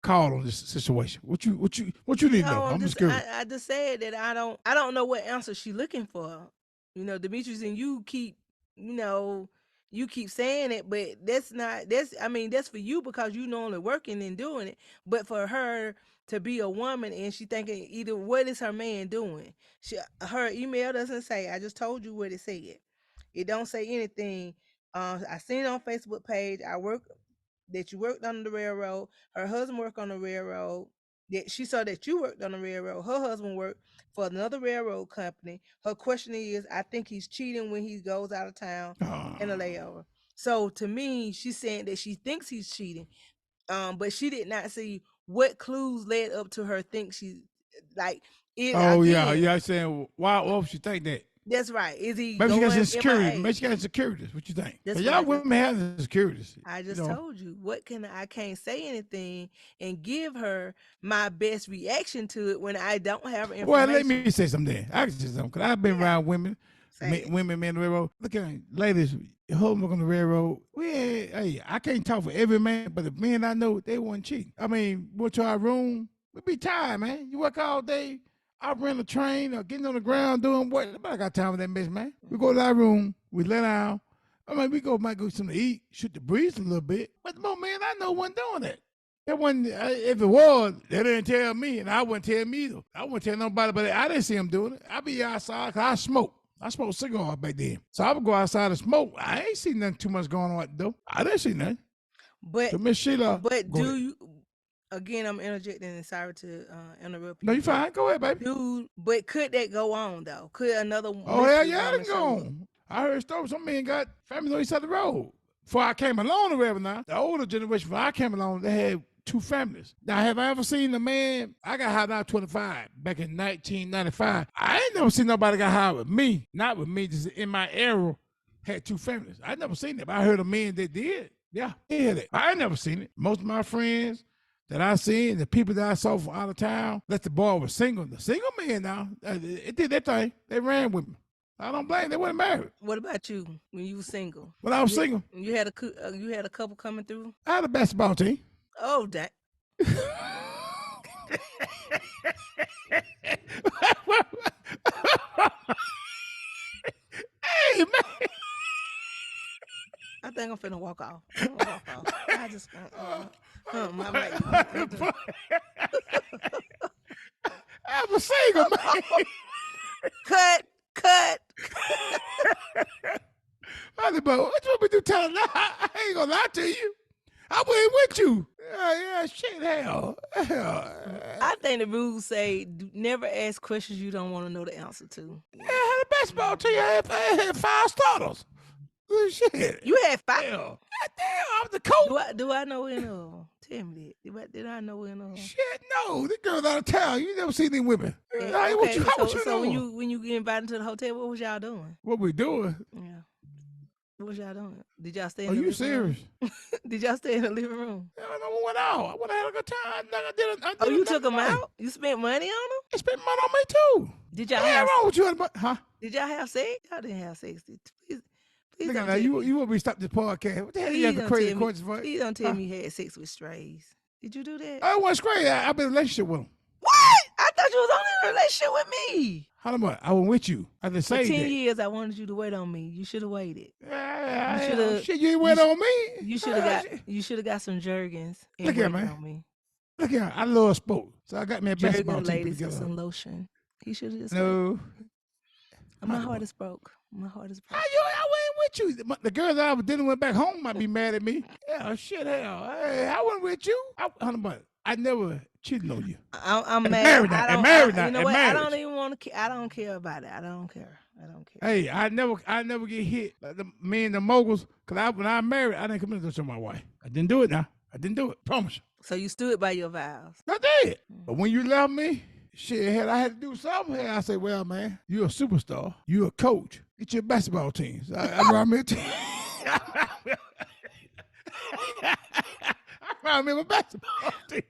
Speaker 1: call on this situation. What you need to know?
Speaker 2: no,
Speaker 1: I'm just curious.
Speaker 2: I just said that I don't know what answer she looking for. Demetrius, and you know, you keep saying it, but that's for you because you normally working and doing it. But for her to be a woman and she thinking either what is her man doing? Her email doesn't say. I just told you what it said. It don't say anything. I seen it on Facebook page. That you worked on the railroad. Her husband worked on the railroad. That she saw that you worked on the railroad. Her husband worked for another railroad company. Her question is, I think he's cheating when he goes out of town in a layover. So to me, she's saying that she thinks he's cheating. But she did not see what clues led up to her think she like it
Speaker 1: Oh yeah,
Speaker 2: again.
Speaker 1: yeah. I'm saying why would she think that?
Speaker 2: That's right. Is he
Speaker 1: Maybe she got
Speaker 2: going
Speaker 1: insecurities. Maybe
Speaker 2: MIA?
Speaker 1: she got insecurities. What you think?
Speaker 2: That's what
Speaker 1: Y'all women have insecurities.
Speaker 2: I just told you. I can't say anything and give her my best reaction to it when I don't have information.
Speaker 1: Well, let me say something then. I can say something because I've been around women, women, men on the railroad. Look at ladies, husband on the railroad. Hey, I can't talk for every man, but the men I know, they wasn't cheating. I mean, go to our room, we be tired, man. You work all day. I run a train or getting on the ground doing what? Nobody got time for that mess, man. We go to our room, we lay down. I mean, might go something to eat, shoot the breeze a little bit. But the more man I know wasn't doing that. That wasn't, if it was, they didn't tell me, and I wouldn't tell me either. I wouldn't tell nobody, but I didn't see him doing it. I be outside because I smoke. I smoked cigars back then. So I would go outside and smoke. I ain't seen nothing too much going on at the door. I didn't see nothing.
Speaker 2: But
Speaker 1: so Miss Sheila,
Speaker 2: but do you again I'm interjecting and sorry to interrupt you.
Speaker 1: No, you fine. Go ahead, baby.
Speaker 2: Dude, but could that go on though? Could another
Speaker 1: Oh hell yeah, it can go on. I heard stories. Some men got families on each side of the road. Before I came along the river now, the older generation, before I came along, they had 2 families. Now, have I ever seen a man? I got hired out 25 back in 1995. I ain't never seen nobody got hired with me. Not with me, just in my era, had 2 families. I never seen it, but I heard of men that did. Yeah, they had it. I ain't never seen it. Most of my friends that I seen, the people that I saw from out of town, that the boy was single. The single men now, it did that thing. They ran with me. I don't blame. They weren't married.
Speaker 2: What about you when you were single?
Speaker 1: When I was single,
Speaker 2: you had a couple coming through.
Speaker 1: I had a basketball team.
Speaker 2: Oh, dang.
Speaker 1: Hey man,
Speaker 2: I think I'm finna walk off. I just my mic.
Speaker 1: I was single man.
Speaker 2: Cut.
Speaker 1: But what you want me to do? Tell her I ain't gonna lie to you. I went with you. Yeah, shit, hell.
Speaker 2: I think the rules say never ask questions you don't want to know the answer to.
Speaker 1: Yeah, I had a basketball team. I had 5 starters. Shit.
Speaker 2: You had 5?
Speaker 1: Hell. Damn, I was the coach.
Speaker 2: Do I know any of them? Tell me that. Did I know any of them?
Speaker 1: Shit, no. The girls out of town. You never seen these women.
Speaker 2: Okay, so when you get invited to the hotel, what was y'all doing?
Speaker 1: What we doing?
Speaker 2: Yeah. What was y'all doing? Did y'all stay in
Speaker 1: the
Speaker 2: living
Speaker 1: serious?
Speaker 2: room? Did y'all stay in the living room?
Speaker 1: I went out. I went out a good time. I did
Speaker 2: you took them out? You spent money on them?
Speaker 1: I spent money on me too.
Speaker 2: Did y'all have
Speaker 1: wrong with you? Huh?
Speaker 2: Did y'all have sex? Y'all didn't have sex. Please
Speaker 1: Look at
Speaker 2: don't
Speaker 1: that.
Speaker 2: tell
Speaker 1: You
Speaker 2: me.
Speaker 1: you want me to stop this podcast? What the hell you
Speaker 2: Please
Speaker 1: have the
Speaker 2: don't
Speaker 1: crazy
Speaker 2: tell me.
Speaker 1: questions for?
Speaker 2: Please don't tell
Speaker 1: Huh?
Speaker 2: me you had sex with strays. Did you do that?
Speaker 1: I wasn't crazy. I've been in a relationship with him.
Speaker 2: What? I thought you was only in a relationship with me.
Speaker 1: How much? I was with you. I just
Speaker 2: For
Speaker 1: say
Speaker 2: 10
Speaker 1: that.
Speaker 2: years, I wanted you to wait on me. You should have waited. You should
Speaker 1: Yeah,
Speaker 2: have.
Speaker 1: shit, you ain't
Speaker 2: You
Speaker 1: wait
Speaker 2: sh-
Speaker 1: on me.
Speaker 2: you should have got.
Speaker 1: Shit.
Speaker 2: You should have got some Jergens and
Speaker 1: Look here,
Speaker 2: waited
Speaker 1: man.
Speaker 2: on me.
Speaker 1: Look here. I love sports. So I got me a basketball
Speaker 2: Jergens,
Speaker 1: team put
Speaker 2: ladies, and
Speaker 1: together.
Speaker 2: some lotion. He should have just waited.
Speaker 1: No.
Speaker 2: My
Speaker 1: How the
Speaker 2: heart
Speaker 1: what?
Speaker 2: is broke. My heart is
Speaker 1: How
Speaker 2: broke.
Speaker 1: you? I went with you. The girls that I was dealing with back home might be mad at me. Yeah, shit, hell. Hey, I wasn't with you. I never cheated on you.
Speaker 2: I'm
Speaker 1: And
Speaker 2: mad.
Speaker 1: married now.
Speaker 2: I
Speaker 1: And
Speaker 2: don't.
Speaker 1: married now.
Speaker 2: You know
Speaker 1: And
Speaker 2: what? I don't
Speaker 1: marriage.
Speaker 2: even want to. I don't care about it. I don't care. I don't care.
Speaker 1: Hey, I never get hit like me and the moguls. Cause when I married, I didn't commit to my wife. I didn't do it now. I didn't do it. Promise you.
Speaker 2: So you stood by your vows.
Speaker 1: I did. But when you left me, shit, I had to do something. I said, well, man, you're a superstar. You're a coach. Get your basketball teams. I brought me a team. I brought me a basketball team.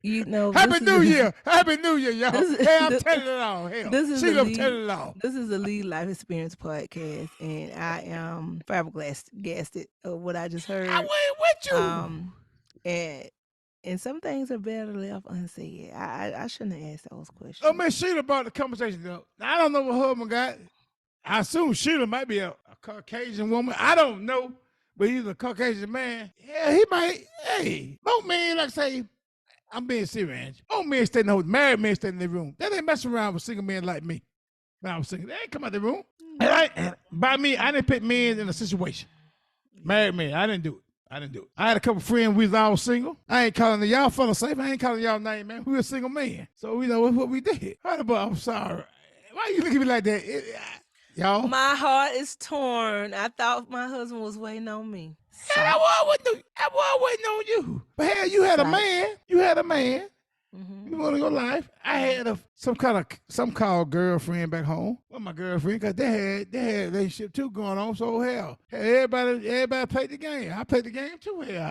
Speaker 2: You know,
Speaker 1: Happy New Year. Happy New Year, y'all.
Speaker 2: this is-
Speaker 1: Hey, I'm
Speaker 2: this-
Speaker 1: telling it all. Hell,
Speaker 2: This is
Speaker 1: Sheila,
Speaker 2: a
Speaker 1: I'm telling it all.
Speaker 2: This is a Lead Life Experience podcast, and I am flabbergasted of what I just
Speaker 1: I
Speaker 2: heard.
Speaker 1: went with you.
Speaker 2: And some things are better left unsaid. I shouldn't have asked those questions.
Speaker 1: Oh, man, Sheila brought the conversation up. I don't know what her husband got. I assume Sheila might be a Caucasian woman. I don't know, but he's a Caucasian man. Yeah, he might. Hey, most men, like say, I'm being serious. Old men stay in the house. Married men stay in their room. They didn't mess around with single men like me. When I was single, they ain't come out the room. And by me, I didn't put men in a situation. Married men, I didn't do it. I had a couple friends. We was all single. I ain't calling y'all fellas safe. I ain't calling y'all name, man. We were single men. So we know what we did. I'm sorry. Why you looking at me like that? Y'all.
Speaker 2: My heart is torn. I thought my husband was waiting on me.
Speaker 1: Yeah, that was waiting on you. But hell, you had a man. You had a man.
Speaker 2: Mm-hmm.
Speaker 1: You want to go life? I had some called girlfriend back home. Well, my girlfriend, cause they had a relationship too going on. So hell, everybody played the game. I played the game too. Hell,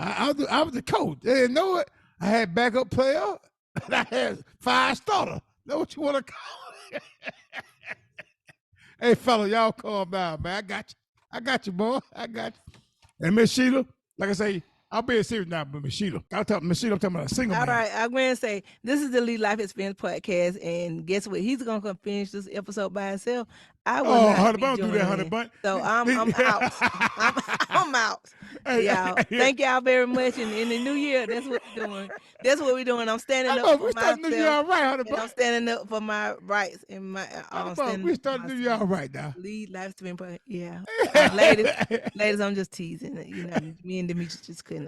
Speaker 1: I was the coach. They didn't know it. I had backup player. And I had 5 starter. Know what you want to call it? Hey, fella, y'all calm down, man. I got you, boy. I got you. And Miss Sheila, like I say, I'm being serious now, but Miss Sheila, Miss Sheila, I'm talking about a single
Speaker 2: All
Speaker 1: man.
Speaker 2: right, I'm going to say this is the Lead Life Experience podcast, and guess what? He's going to come finish this episode by himself. I will not
Speaker 1: Honey
Speaker 2: be
Speaker 1: Bun, do that, Honey
Speaker 2: joining.
Speaker 1: Bun.
Speaker 2: So I'm out. I'm out. Y'all, thank y'all very much. And in the new year, that's what we're doing. That's what we're doing. I'm standing up for
Speaker 1: We started New Year all
Speaker 2: myself,
Speaker 1: right, Honey
Speaker 2: and I'm
Speaker 1: Bun.
Speaker 2: standing up for my rights and my.
Speaker 1: Honey Bun, we started New Year all right now.
Speaker 2: Lead Life Experience podcast. Yeah, ladies, I'm just teasing. You know, me and Demetrius just couldn't.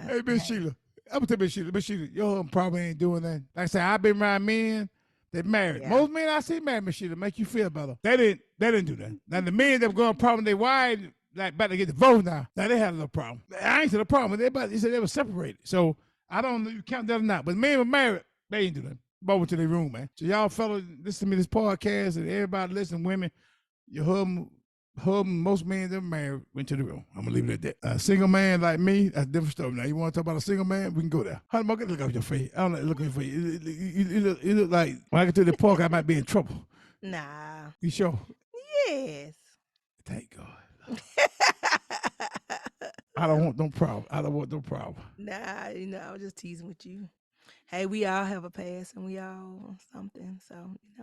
Speaker 1: Hey, Miss Sheila, I'm gonna tell Miss Sheila, your husband probably ain't doing that. Like I said, I've been around men that married.
Speaker 2: Yeah.
Speaker 1: Most men I see married, Miss Sheila, make you feel better. They didn't do that. Now the men that were going problem their wives, like about to get divorced now they had a little problem. I ain't see the problem. They said they were separated. So I don't know if you count that or not. But men were married, they ain't do that. Over to their room, man. So y'all fellas listen to me this podcast and everybody listen, women, your husband, most men that married went to the room. I'm gonna leave it at that. A single man like me, that's a different story. Now you want to talk about a single man, we can go there. Honey, look at your face. I don't like looking for you. You look like when I get to the park, I might be in trouble.
Speaker 2: Nah.
Speaker 1: You sure?
Speaker 2: Yes.
Speaker 1: Thank God. I don't want no problem.
Speaker 2: Nah, I was just teasing with you. Hey, we all have a past and we all something. So,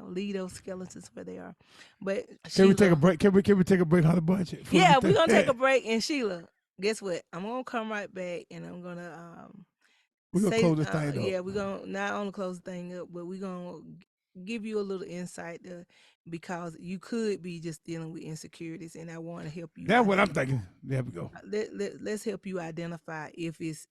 Speaker 2: leave those skeletons where they are. But
Speaker 1: can we take a break? Can we take a break, Honey Bunch?
Speaker 2: Yeah, we're gonna take a break. And Sheila, guess what? I'm gonna come right back and I'm gonna
Speaker 1: we're gonna close this thing up.
Speaker 2: Yeah, we're gonna not only close the thing up, but we're gonna give you a little insight because you could be just dealing with insecurities, and I want to help you.
Speaker 1: That's what I'm thinking. There we go.
Speaker 2: Let's help you identify if it's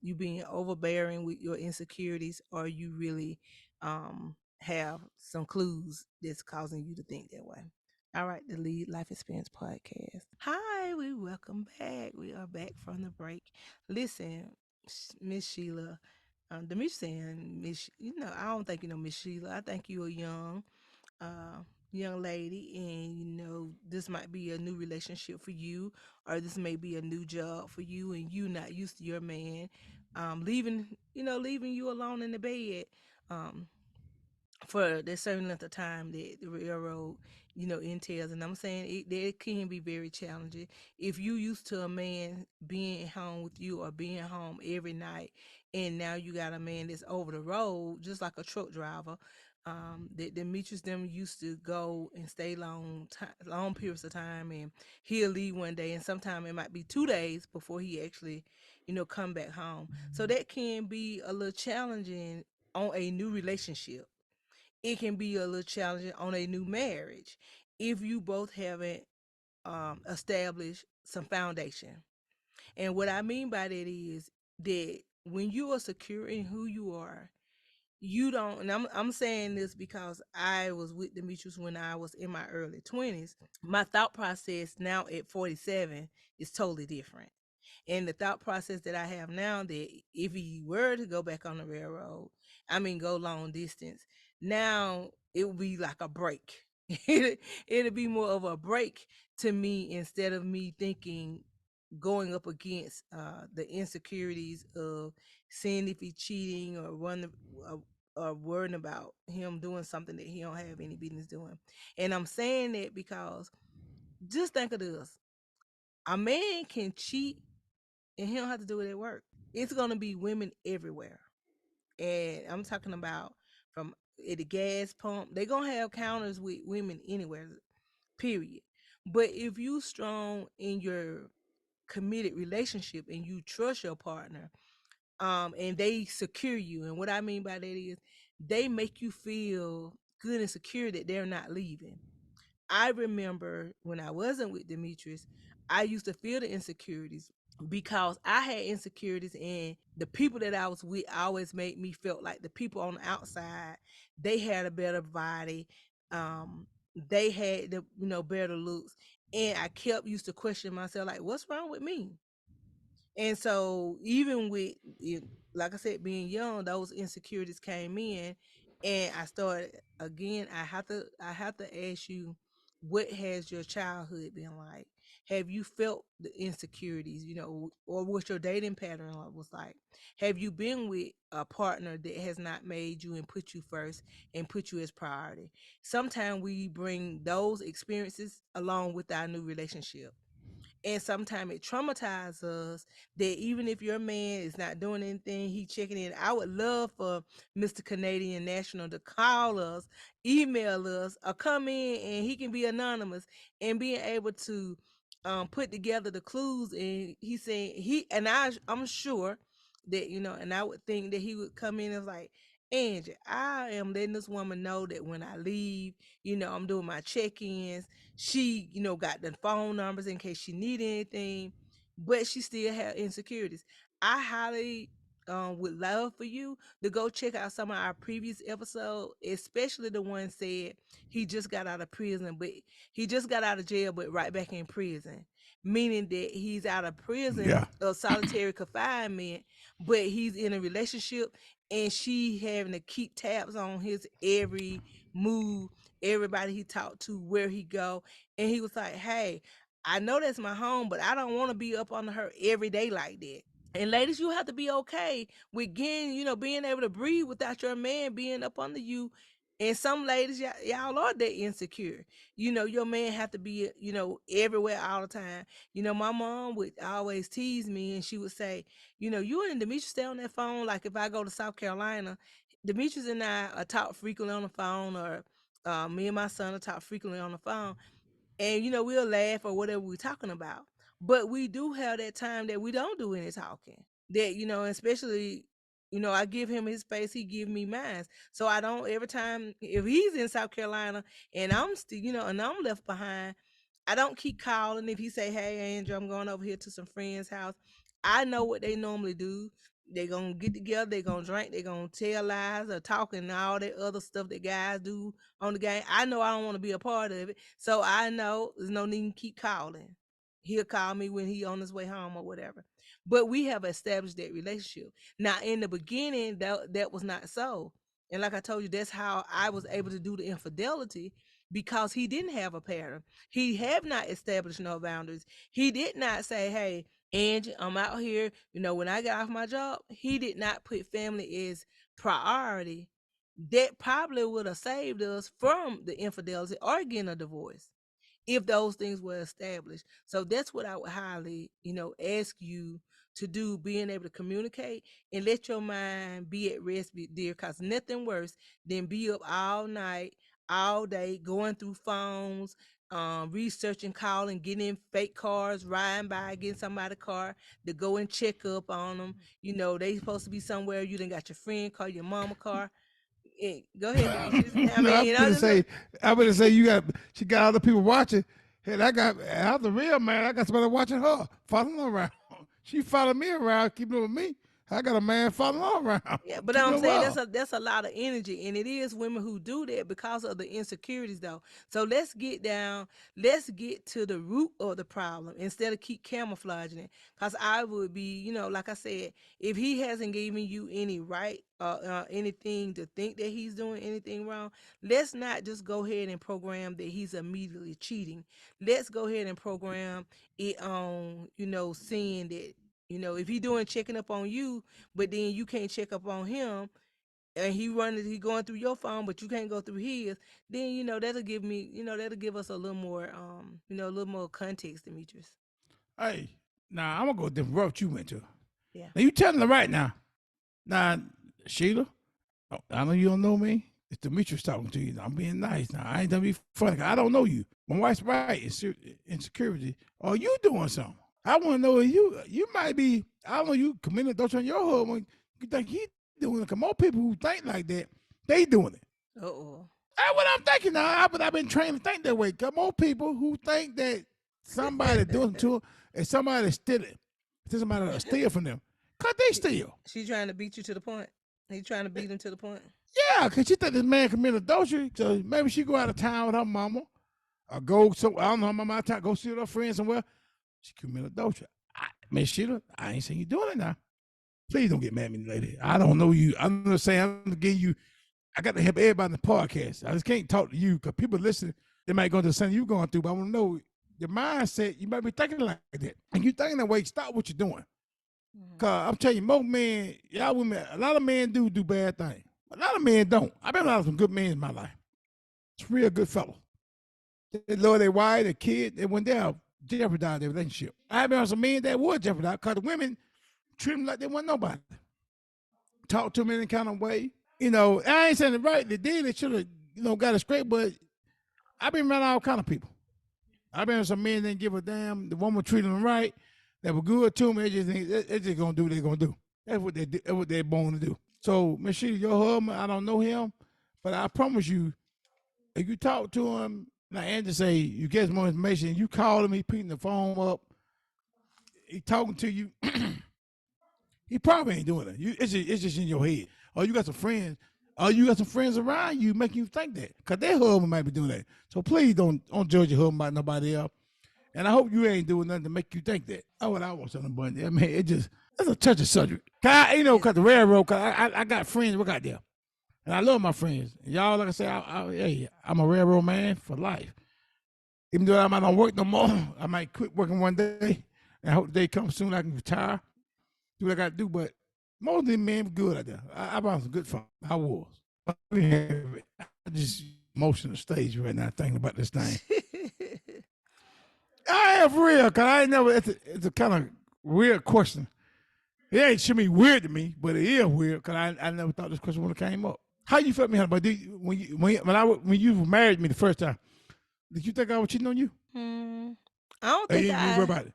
Speaker 2: you being overbearing with your insecurities, or you really have some clues that's causing you to think that way. All right, the Lead Life Experience podcast. Hi, we welcome back. We are back from the break. Listen, Miss Sheila, Demetrius saying, I don't think you know Miss Sheila. I think you're a young lady, and this might be a new relationship for you, or this may be a new job for you, and you not used to your man leaving you alone in the bed. for the certain length of time that the railroad, entails. And I'm saying that can be very challenging. If you used to a man being home with you or being home every night, and now you got a man that's over the road, just like a truck driver. The Demetrius them used to go and stay long periods of time, and he'll leave one day, and sometimes it might be 2 days before he actually, come back home. So that can be a little challenging on a new relationship. It can be a little challenging on a new marriage if you both haven't established some foundation. And what I mean by that is that when you are secure in who you are, you don't. And I'm saying this because I was with Demetrius when I was in my early 20s. My thought process now at 47 is totally different. And the thought process that I have now, that if he were to go back on the railroad, I mean, go long distance, now it would be like a break. It'd be more of a break to me, instead of me thinking, going up against the insecurities of seeing if he's cheating, or uh, or worrying about him doing something that he don't have any business doing. And I'm saying that because, just think of this: a man can cheat and he don't have to do it at work. It's gonna be women everywhere, and I'm talking about from at the gas pump. They're gonna have counters with women anywhere. Period. But if you strong in your committed relationship and you trust your partner, and they secure you, and what I mean by that is they make you feel good and secure that they're not leaving. I remember when I wasn't with Demetrius, I used to feel the insecurities because I had insecurities, and the people that I was with always made me felt like the people on the outside, they had a better body, um they had the better looks, and I kept used to question myself, like, what's wrong with me? And so, even with it, like I said, being young, those insecurities came in, and I started again. I have to ask you, what has your childhood been like? Have you felt the insecurities, or what your dating pattern was like? Have you been with a partner that has not made you and put you first and put you as priority? Sometimes we bring those experiences along with our new relationship, and sometimes it traumatizes us, that even if your man is not doing anything, he checking in. I would love for Mr. Canadian National to call us, email us, or come in, and he can be anonymous, and being able to put together the clues. And he saying, I'm sure that, and I would think that he would come in and was like, Angie, I am letting this woman know that when I leave, I'm doing my check-ins. She, got the phone numbers in case she need anything, but she still have insecurities. I highly would love for you to go check out some of our previous episodes, especially the one said he just got out of prison, but he just got out of jail, but right back in prison. Meaning that he's out of prison
Speaker 1: Yeah.
Speaker 2: of solitary confinement, but he's in a relationship, and she having to keep tabs on his every move, everybody he talked to, where he go. And he was like, hey, I know that's my home, but I don't want to be up on her every day like that. And ladies, you have to be okay with getting, being able to breathe without your man being up under you. And some ladies, y'all are that insecure. Your man have to be, everywhere all the time. My mom would always tease me, and she would say, you and Demetrius stay on that phone. Like if I go to South Carolina, Demetrius and I are talk frequently on the phone, or me and my son are talk frequently on the phone, and we'll laugh or whatever we're talking about. But we do have that time that we don't do any talking, that especially, I give him his space, he give me mine. So I don't, every time if he's in South Carolina and I'm still, and I'm left behind, I don't keep calling. If he say, hey Andrew, I'm going over here to some friend's house, I know what they normally do. They gonna get together, they gonna drink, they gonna tell lies or talk and all that other stuff that guys do on the game. I know I don't want to be a part of it, so I know there's no need to keep calling. He'll call me when he on his way home or whatever. But we have established that relationship. Now, in the beginning, that was not so. And like I told you, that's how I was able to do the infidelity, because he didn't have a pattern. He have not established no boundaries. He did not say, hey, Angie, I'm out here. When I got off my job, he did not put family as priority. that probably would have saved us from the infidelity or getting a divorce if those things were established. So that's what I would highly, ask you to do, being able to communicate and let your mind be at rest, dear, because nothing worse than be up all night, all day, going through phones, researching, calling, getting in fake cars, riding by, getting somebody's car to go and check up on them. They supposed to be somewhere. You done got your friend car, your mama car. Go ahead, Demetrius. I
Speaker 1: No,
Speaker 2: mean, just look.
Speaker 1: I'm gonna say she got other people watching. And I'm the real man. I got somebody watching her, following her around. She following me around, keeping up with me. I got a man following her around,
Speaker 2: Yeah, but
Speaker 1: keeping
Speaker 2: I'm
Speaker 1: up with
Speaker 2: saying
Speaker 1: her.
Speaker 2: that's a lot of energy, and it is women who do that because of the insecurities, though. So let's get to the root of the problem instead of keep camouflaging it. Cause I would be, like I said, if he hasn't given you any right, anything to think that he's doing anything wrong, let's not just go ahead and program that he's immediately cheating. Let's go ahead and program it on, seeing that. If he doing checking up on you, but then you can't check up on him, and he going through your phone, but you can't go through his, then that'll give us a little more a little more context, Demetrius.
Speaker 1: Hey, now I'm gonna go different route you went to.
Speaker 2: Yeah.
Speaker 1: Now you telling her right now. Now, Sheila, I know you don't know me. It's Demetrius talking to you. I'm being nice now. I ain't gonna be funny. 'Cause I don't know you. My wife's right. Insecurity. Are you doing something? I want to know if you might be. I don't know. You committing adultery on your husband. You think he doing it? 'Cause more people who think like that, they doing it.
Speaker 2: Uh-oh.
Speaker 1: That's what I'm thinking now. But I've been trained to think that way. 'Cause more people who think that somebody doing it to them and somebody stealing, somebody to steal from them, 'cause they steal.
Speaker 2: She trying to beat you to the point. He trying to beat him to the point.
Speaker 1: Yeah, because she think this man committed adultery. So maybe she go out of town with her mama or go, so I don't know, her mama out of town, go see with her friends somewhere. She committed adultery. Miss Sheila, I ain't seen you doing it now. Please don't get mad at me, lady. I don't know you. I'm just saying, I'm giving you, I got to help everybody in the podcast. I just can't talk to you because people listening, they might go to the same you going through, but I want to know your mindset. You might be thinking like that. And you thinking that way, stop what you're doing. Because I'm telling you, most men, y'all women, a lot of men do bad things. A lot of men don't. I've been around some good men in my life. It's real good fellow. They love their wife, their kid, and when they'll jeopardize their relationship. I've been around some men that would jeopardize because the women treat them like they want nobody. Talk to them in any kind of way. I ain't saying it right. They did. They should have, got it straight. But I've been around all kind of people. I've been around some men that didn't give a damn. The woman treated them right. They were good to them. They just gonna do what they're gonna do. That's what That's what they're born to do. So, Miss Sheila, your husband, I don't know him, but I promise you, if you talk to him, like Andrew say, you get some more information, you call him, he picking the phone up, he talking to you, he probably ain't doing it. It's just in your head. Or you got some friends, around you making you think that. Because their husband might be doing that. So please don't judge your husband by nobody else. And I hope you ain't doing nothing to make you think that. Oh, what I want something, but I mean, it's a touchy subject. Cause the railroad, cause I got friends work out there. And I love my friends. Y'all, like I say, hey, I'm a railroad man for life. Even though I might not work no more, I might quit working one day. And I hope the day comes soon I can retire, do what I got to do. But most of them men were good out there. I brought some good fun. I was. I just emotional stage right now thinking about this thing. I am for real, because I ain't never, it's a kind of weird question. It ain't should be weird to me, but it is weird because I never thought this question would have came up. How you felt me, honey? But when you married me the first time, did you think I was cheating on you?
Speaker 2: I don't
Speaker 1: Or
Speaker 2: think
Speaker 1: you didn't worry
Speaker 2: I
Speaker 1: about it?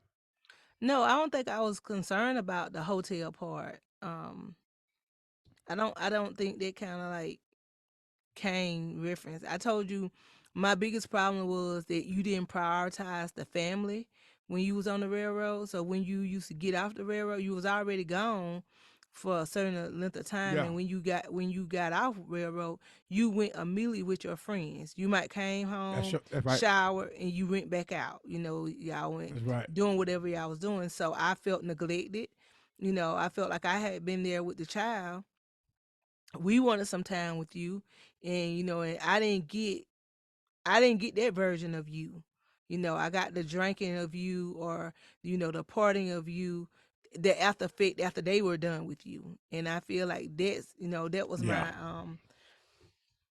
Speaker 2: no, I don't think I was concerned about the hotel part. I don't think that kind of like came reference. I told you my biggest problem was that you didn't prioritize the family when you was on the railroad. So when you used to get off the railroad, you was already gone for a certain length of time.
Speaker 1: Yeah,
Speaker 2: And when you got off railroad, you went immediately with your friends. You might came home,
Speaker 1: that's right.
Speaker 2: shower, and you went back out. Y'all went
Speaker 1: That's right.
Speaker 2: doing whatever y'all was doing. So I felt neglected. I felt like I had been there with the child. We wanted some time with you, and I didn't get that version of you. I got the drinking of you, or the parting of you, the after effect after they were done with you. And I feel like that was
Speaker 1: Yeah.
Speaker 2: my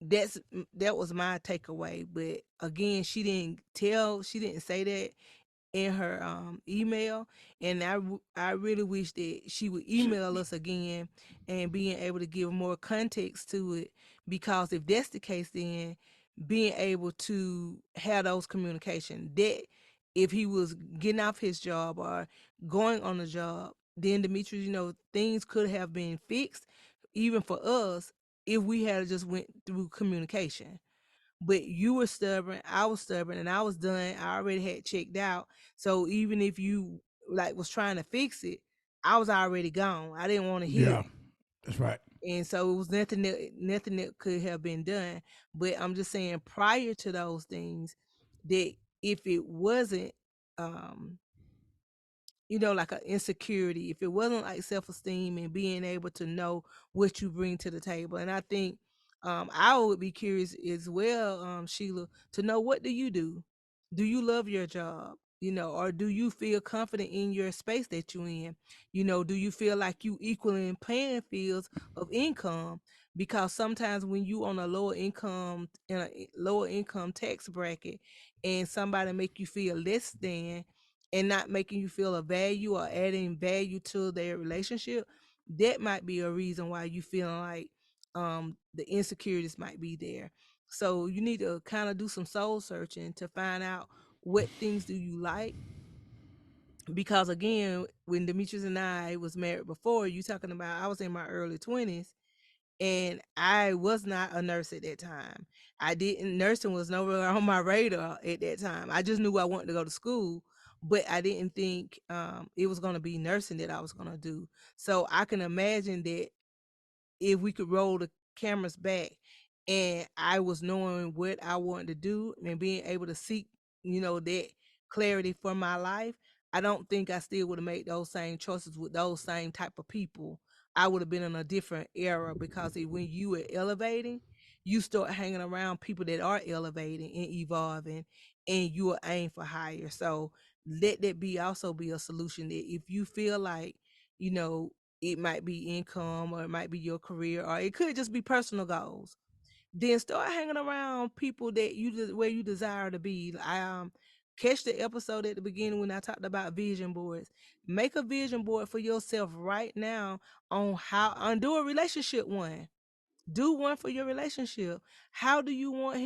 Speaker 2: that was my takeaway. But again, she didn't say that in her email, and I really wish that she would
Speaker 1: She,
Speaker 2: email us again and being able to give more context to it, because if that's the case, then being able to have those communication, that if he was getting off his job or going on a job, then Demetrius, things could have been fixed even for us if we had just went through communication. But you were stubborn, I was stubborn, and I was done. I already had checked out. So even if you like was trying to fix it, I was already gone. I didn't want to hear
Speaker 1: yeah,
Speaker 2: it.
Speaker 1: that's right.
Speaker 2: And so it was nothing that could have been done. But I'm just saying, prior to those things, that if it wasn't um like an insecurity, if it wasn't like self-esteem and being able to know what you bring to the table. And I think I would be curious as well, Sheila, to know, what do you love your job, or do you feel confident in your space that you're in? Do you feel like you equaling playing fields of income? Because sometimes when you on a lower income tax bracket, and somebody make you feel less than, and not making you feel a value or adding value to their relationship, that might be a reason why you feeling like the insecurities might be there. So you need to kind of do some soul searching to find out what things do you like. Because again, when Demetrius and I was married before, you talking about, I was in my early 20s, and I was not a nurse at that time. I didn't Nursing was nowhere on my radar at that time. I just knew I wanted to go to school, but I didn't think it was going to be nursing that I was going to do. So I can imagine that if we could roll the cameras back, and I was knowing what I wanted to do and being able to seek, that clarity for my life, I don't think I still would have made those same choices with those same type of people. I would have been in a different era, because when you are elevating, you start hanging around people that are elevating and evolving, and you will aim for higher. So let that be also be a solution, that if you feel like, you know, it might be income, or it might be your career, or it could just be personal goals, then start hanging around people that where you desire to be. I catch the episode at the beginning when I talked about vision boards. Make a vision board for yourself right now on how undo a relationship one. Do one for your relationship. How do you want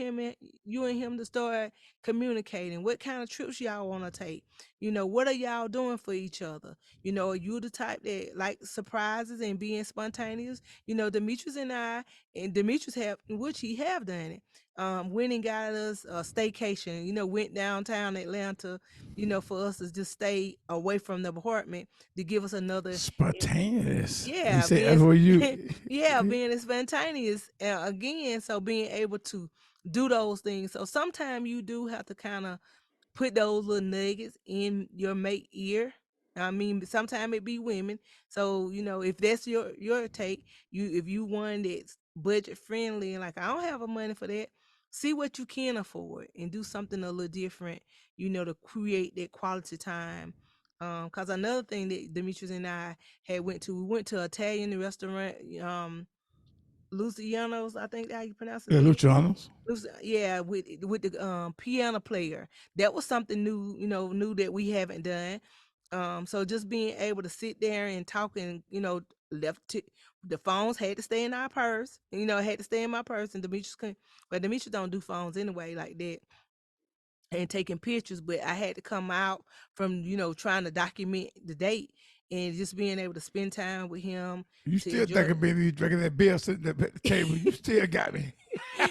Speaker 2: you and him to start communicating? What kind of trips y'all want to take? What are y'all doing for each other? Are you the type that like surprises and being spontaneous? Demetrius and I, and Demetrius have, which he have done it. Went and got us a staycation. Went downtown Atlanta. For us to just stay away from the apartment, to give us another.
Speaker 1: Spontaneous. He
Speaker 2: Yeah,
Speaker 1: said that's what you.
Speaker 2: yeah, being spontaneous again. So being able to do those things. So sometimes you do have to kind of put those little nuggets in your mate ear. I mean, sometimes it be women. So if that's your take, if you one that's budget friendly and like, I don't have the money for that, see what you can afford and do something a little different. To create that quality time. Cause another thing that Demetrius and I we went to an Italian restaurant, Luciano's, I think how you pronounce it
Speaker 1: Yeah,
Speaker 2: again.
Speaker 1: Lucianos.
Speaker 2: Yeah, with the piano player. That was something new, new that we haven't done. So just being able to sit there and talk, and left the phones had to stay in our purse. Had to stay in my purse, and Demetrius couldn't. But Demetrius don't do phones anyway like that, and taking pictures. But I had to come out from trying to document the date, and just being able to spend time with him
Speaker 1: You
Speaker 2: to
Speaker 1: still
Speaker 2: enjoy.
Speaker 1: thinking me drinking that beer sitting at the table. You still got me.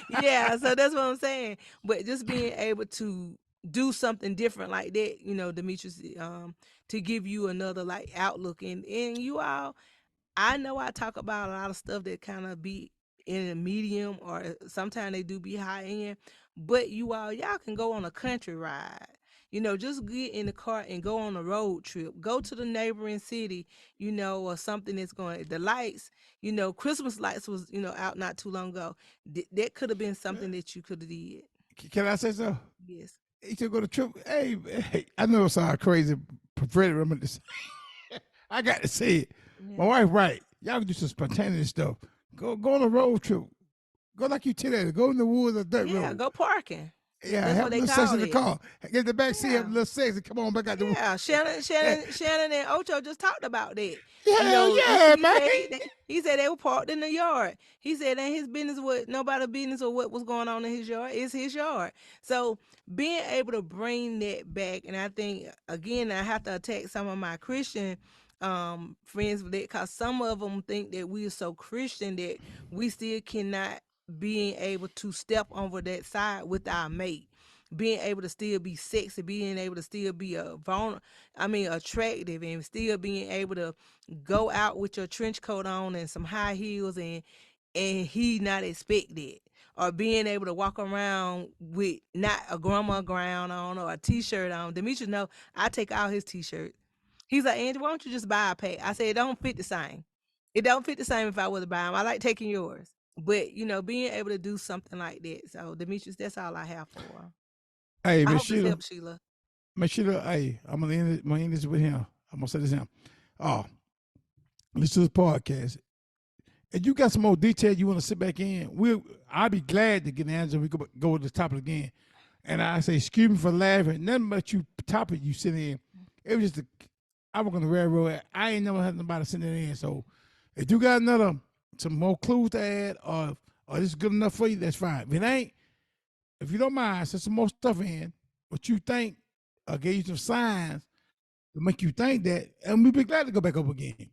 Speaker 2: Yeah, so that's what I'm saying. But just being able to do something different like that, Demetrius, to give you another like outlook, and you all, I know I talk about a lot of stuff that kind of be in a medium, or sometimes they do be high end, but y'all can go on a country ride. Just get in the car and go on a road trip. Go to the neighboring city, or something that's going. The lights, Christmas lights was out not too long ago. That could have been something that you could have did.
Speaker 1: Can I say so?
Speaker 2: Yes.
Speaker 1: He should go to trip. Hey, I know it sounds crazy, Freddy remember this. I got to say it. My
Speaker 2: Yeah.
Speaker 1: wife right. Y'all can do some spontaneous stuff. Go on a road trip. Go like you tell go in the woods or dirt
Speaker 2: Yeah,
Speaker 1: road.
Speaker 2: go parking.
Speaker 1: Yeah,
Speaker 2: That's
Speaker 1: have
Speaker 2: what
Speaker 1: a
Speaker 2: they
Speaker 1: little sex
Speaker 2: call
Speaker 1: in the
Speaker 2: it.
Speaker 1: car. Get the back seat, have a
Speaker 2: Yeah.
Speaker 1: little sex, and come on back out the woods.
Speaker 2: Yeah, Shannon, and Ocho just talked about that. You
Speaker 1: Hell
Speaker 2: know,
Speaker 1: yeah,
Speaker 2: he
Speaker 1: man.
Speaker 2: said he said they were parked in the yard. He said ain't his business what nobody business or what was going on in his yard. It's his yard. So being able to bring that back, and I think again I have to attack some of my Christian friends with that because some of them think that we are so Christian that we still cannot being able to step over that side with our mate, being able to still be sexy, being able to still be attractive, and still being able to go out with your trench coat on and some high heels, and he not expect it, or being able to walk around with not a grandma gown on or a t-shirt on. Demetrius know I take all his t-shirts. He's like, Angie, why don't you just buy a pack? I said, it don't fit the same. It don't fit the same if I was to buy them. I like taking yours. But, being able to do something like that. So, Demetrius, that's all I have for.
Speaker 1: Hey,
Speaker 2: I
Speaker 1: Miss
Speaker 2: hope this
Speaker 1: Sheila.
Speaker 2: helps, Sheila.
Speaker 1: Miss Sheila, hey, I'm gonna end this with him. I'm gonna say this him. Oh, listen to this podcast. If you got some more detail you want to sit back in, I'll be glad to get an answer. We go to the topic again. And I say, excuse me for laughing. Nothing but you topic you sit in. It was just I work on the railroad. I ain't never had nobody sitting in. So if you got some more clues to add, or this is good enough for you, that's fine. If it ain't, if you don't mind, send some more stuff in. What you think, give you some signs to make you think that, and we'd be glad to go back up again.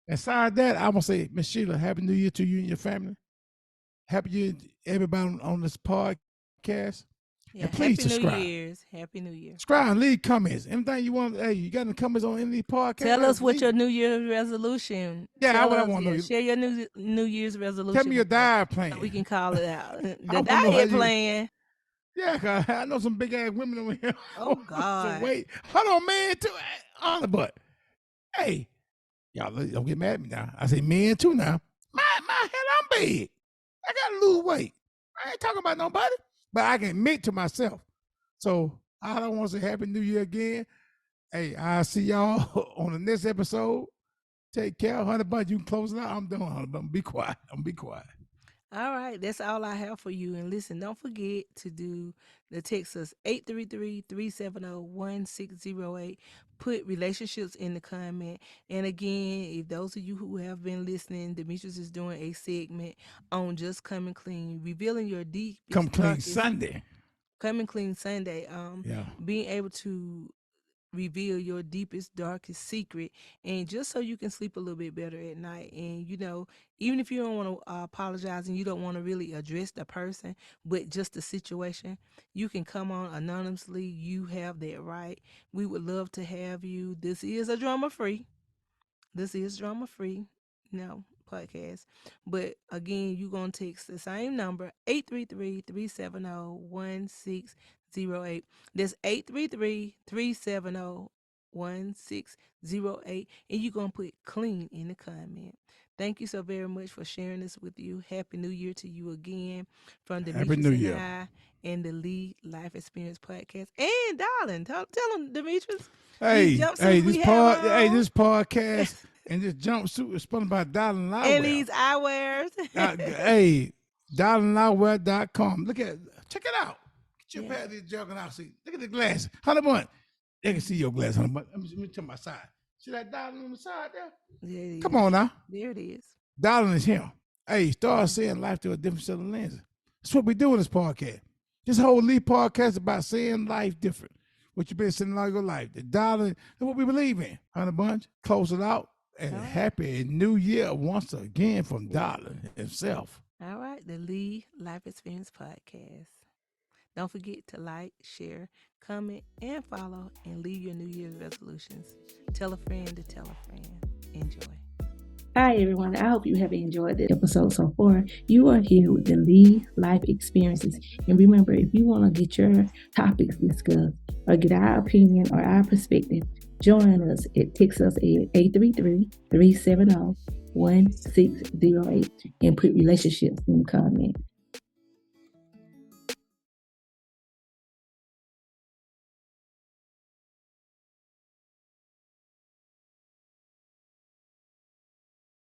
Speaker 1: Aside that, I'm gonna say, Miss Sheila, Happy New Year to you and your family. Happy New Year to everybody on this podcast.
Speaker 2: Yeah,
Speaker 1: And please
Speaker 2: Happy New
Speaker 1: subscribe.
Speaker 2: Year's. Happy New Year.
Speaker 1: Subscribe and leave comments. Anything you want, hey, you got any comments on any of these podcasts?
Speaker 2: Tell us what your New Year's resolution.
Speaker 1: Yeah, what I want to know.
Speaker 2: Share your New Year's resolution.
Speaker 1: Tell me your diet
Speaker 2: so
Speaker 1: plan.
Speaker 2: we can call it out. The
Speaker 1: wanna know how
Speaker 2: diet
Speaker 1: you-
Speaker 2: plan.
Speaker 1: Yeah, 'cause I know some big ass women over here.
Speaker 2: Oh, God.
Speaker 1: So wait, hold on, man, too. On the butt. Hey, y'all don't get mad at me now. I say men too now. My hell, I'm big. I gotta lose weight. I ain't talking about nobody, but I can admit to myself. So I don't want to say Happy New Year again. Hey, I'll see y'all on the next episode. Take care, Honey Bun. You can close it out. I'm done, Honey Bun. Be quiet. I'm be quiet.
Speaker 2: All right, that's all I have for you. And listen, don't forget to do the text us 833-370-1608. Put relationships in the comment. And again, if those of you who have been listening, Demetrius is doing a segment on just coming clean, revealing your deep.
Speaker 1: Come clean Sunday.
Speaker 2: Coming clean Sunday.
Speaker 1: Yeah.
Speaker 2: Being able to reveal your deepest, darkest secret, and just so you can sleep a little bit better at night. And even if you don't want to apologize and you don't want to really address the person, but just the situation, you can come on anonymously. You have that right. We would love to have you. This is a drama free podcast. But again, you're going to text the same number, 833-370-1608. That's 833-370-1608. And you're going to put clean in the comment. Thank you so very much for sharing this with you. Happy New Year to you again from Demetrius and I and the Lead Life Experience Podcast. And darling, tell them, Demetrius.
Speaker 1: Hey, this podcast and this jumpsuit is sponsored by Darling Eyewear.
Speaker 2: And these eyewears.
Speaker 1: Hey, darlingeyewear.com. Check it out. Get your pair of these jogging out. See, look at the glass. $100. They can see your glass, $100. Let me turn my side. See that darling on the side there?
Speaker 2: Yeah,
Speaker 1: come on now.
Speaker 2: There it is.
Speaker 1: Darling is him. Hey, start seeing life through a different set of lenses. That's what we do in this podcast. This whole Lead podcast is about seeing life different. What you've been seeing all your life. The darling is what we believe in. Honey Bunch, close it out. And Happy New Year once again from Darling himself.
Speaker 2: All right, the Lead Life Experience Podcast. Don't forget to like, share, comment, and follow, and leave your New Year's resolutions. Tell a friend to tell a friend. Enjoy.
Speaker 3: Hi, everyone. I hope you have enjoyed this episode so far. You are here with the Lead Life Experiences. And remember, if you want to get your topics discussed or get our opinion or our perspective, join us. Text us at 833-370-1608 and put relationships in the comment.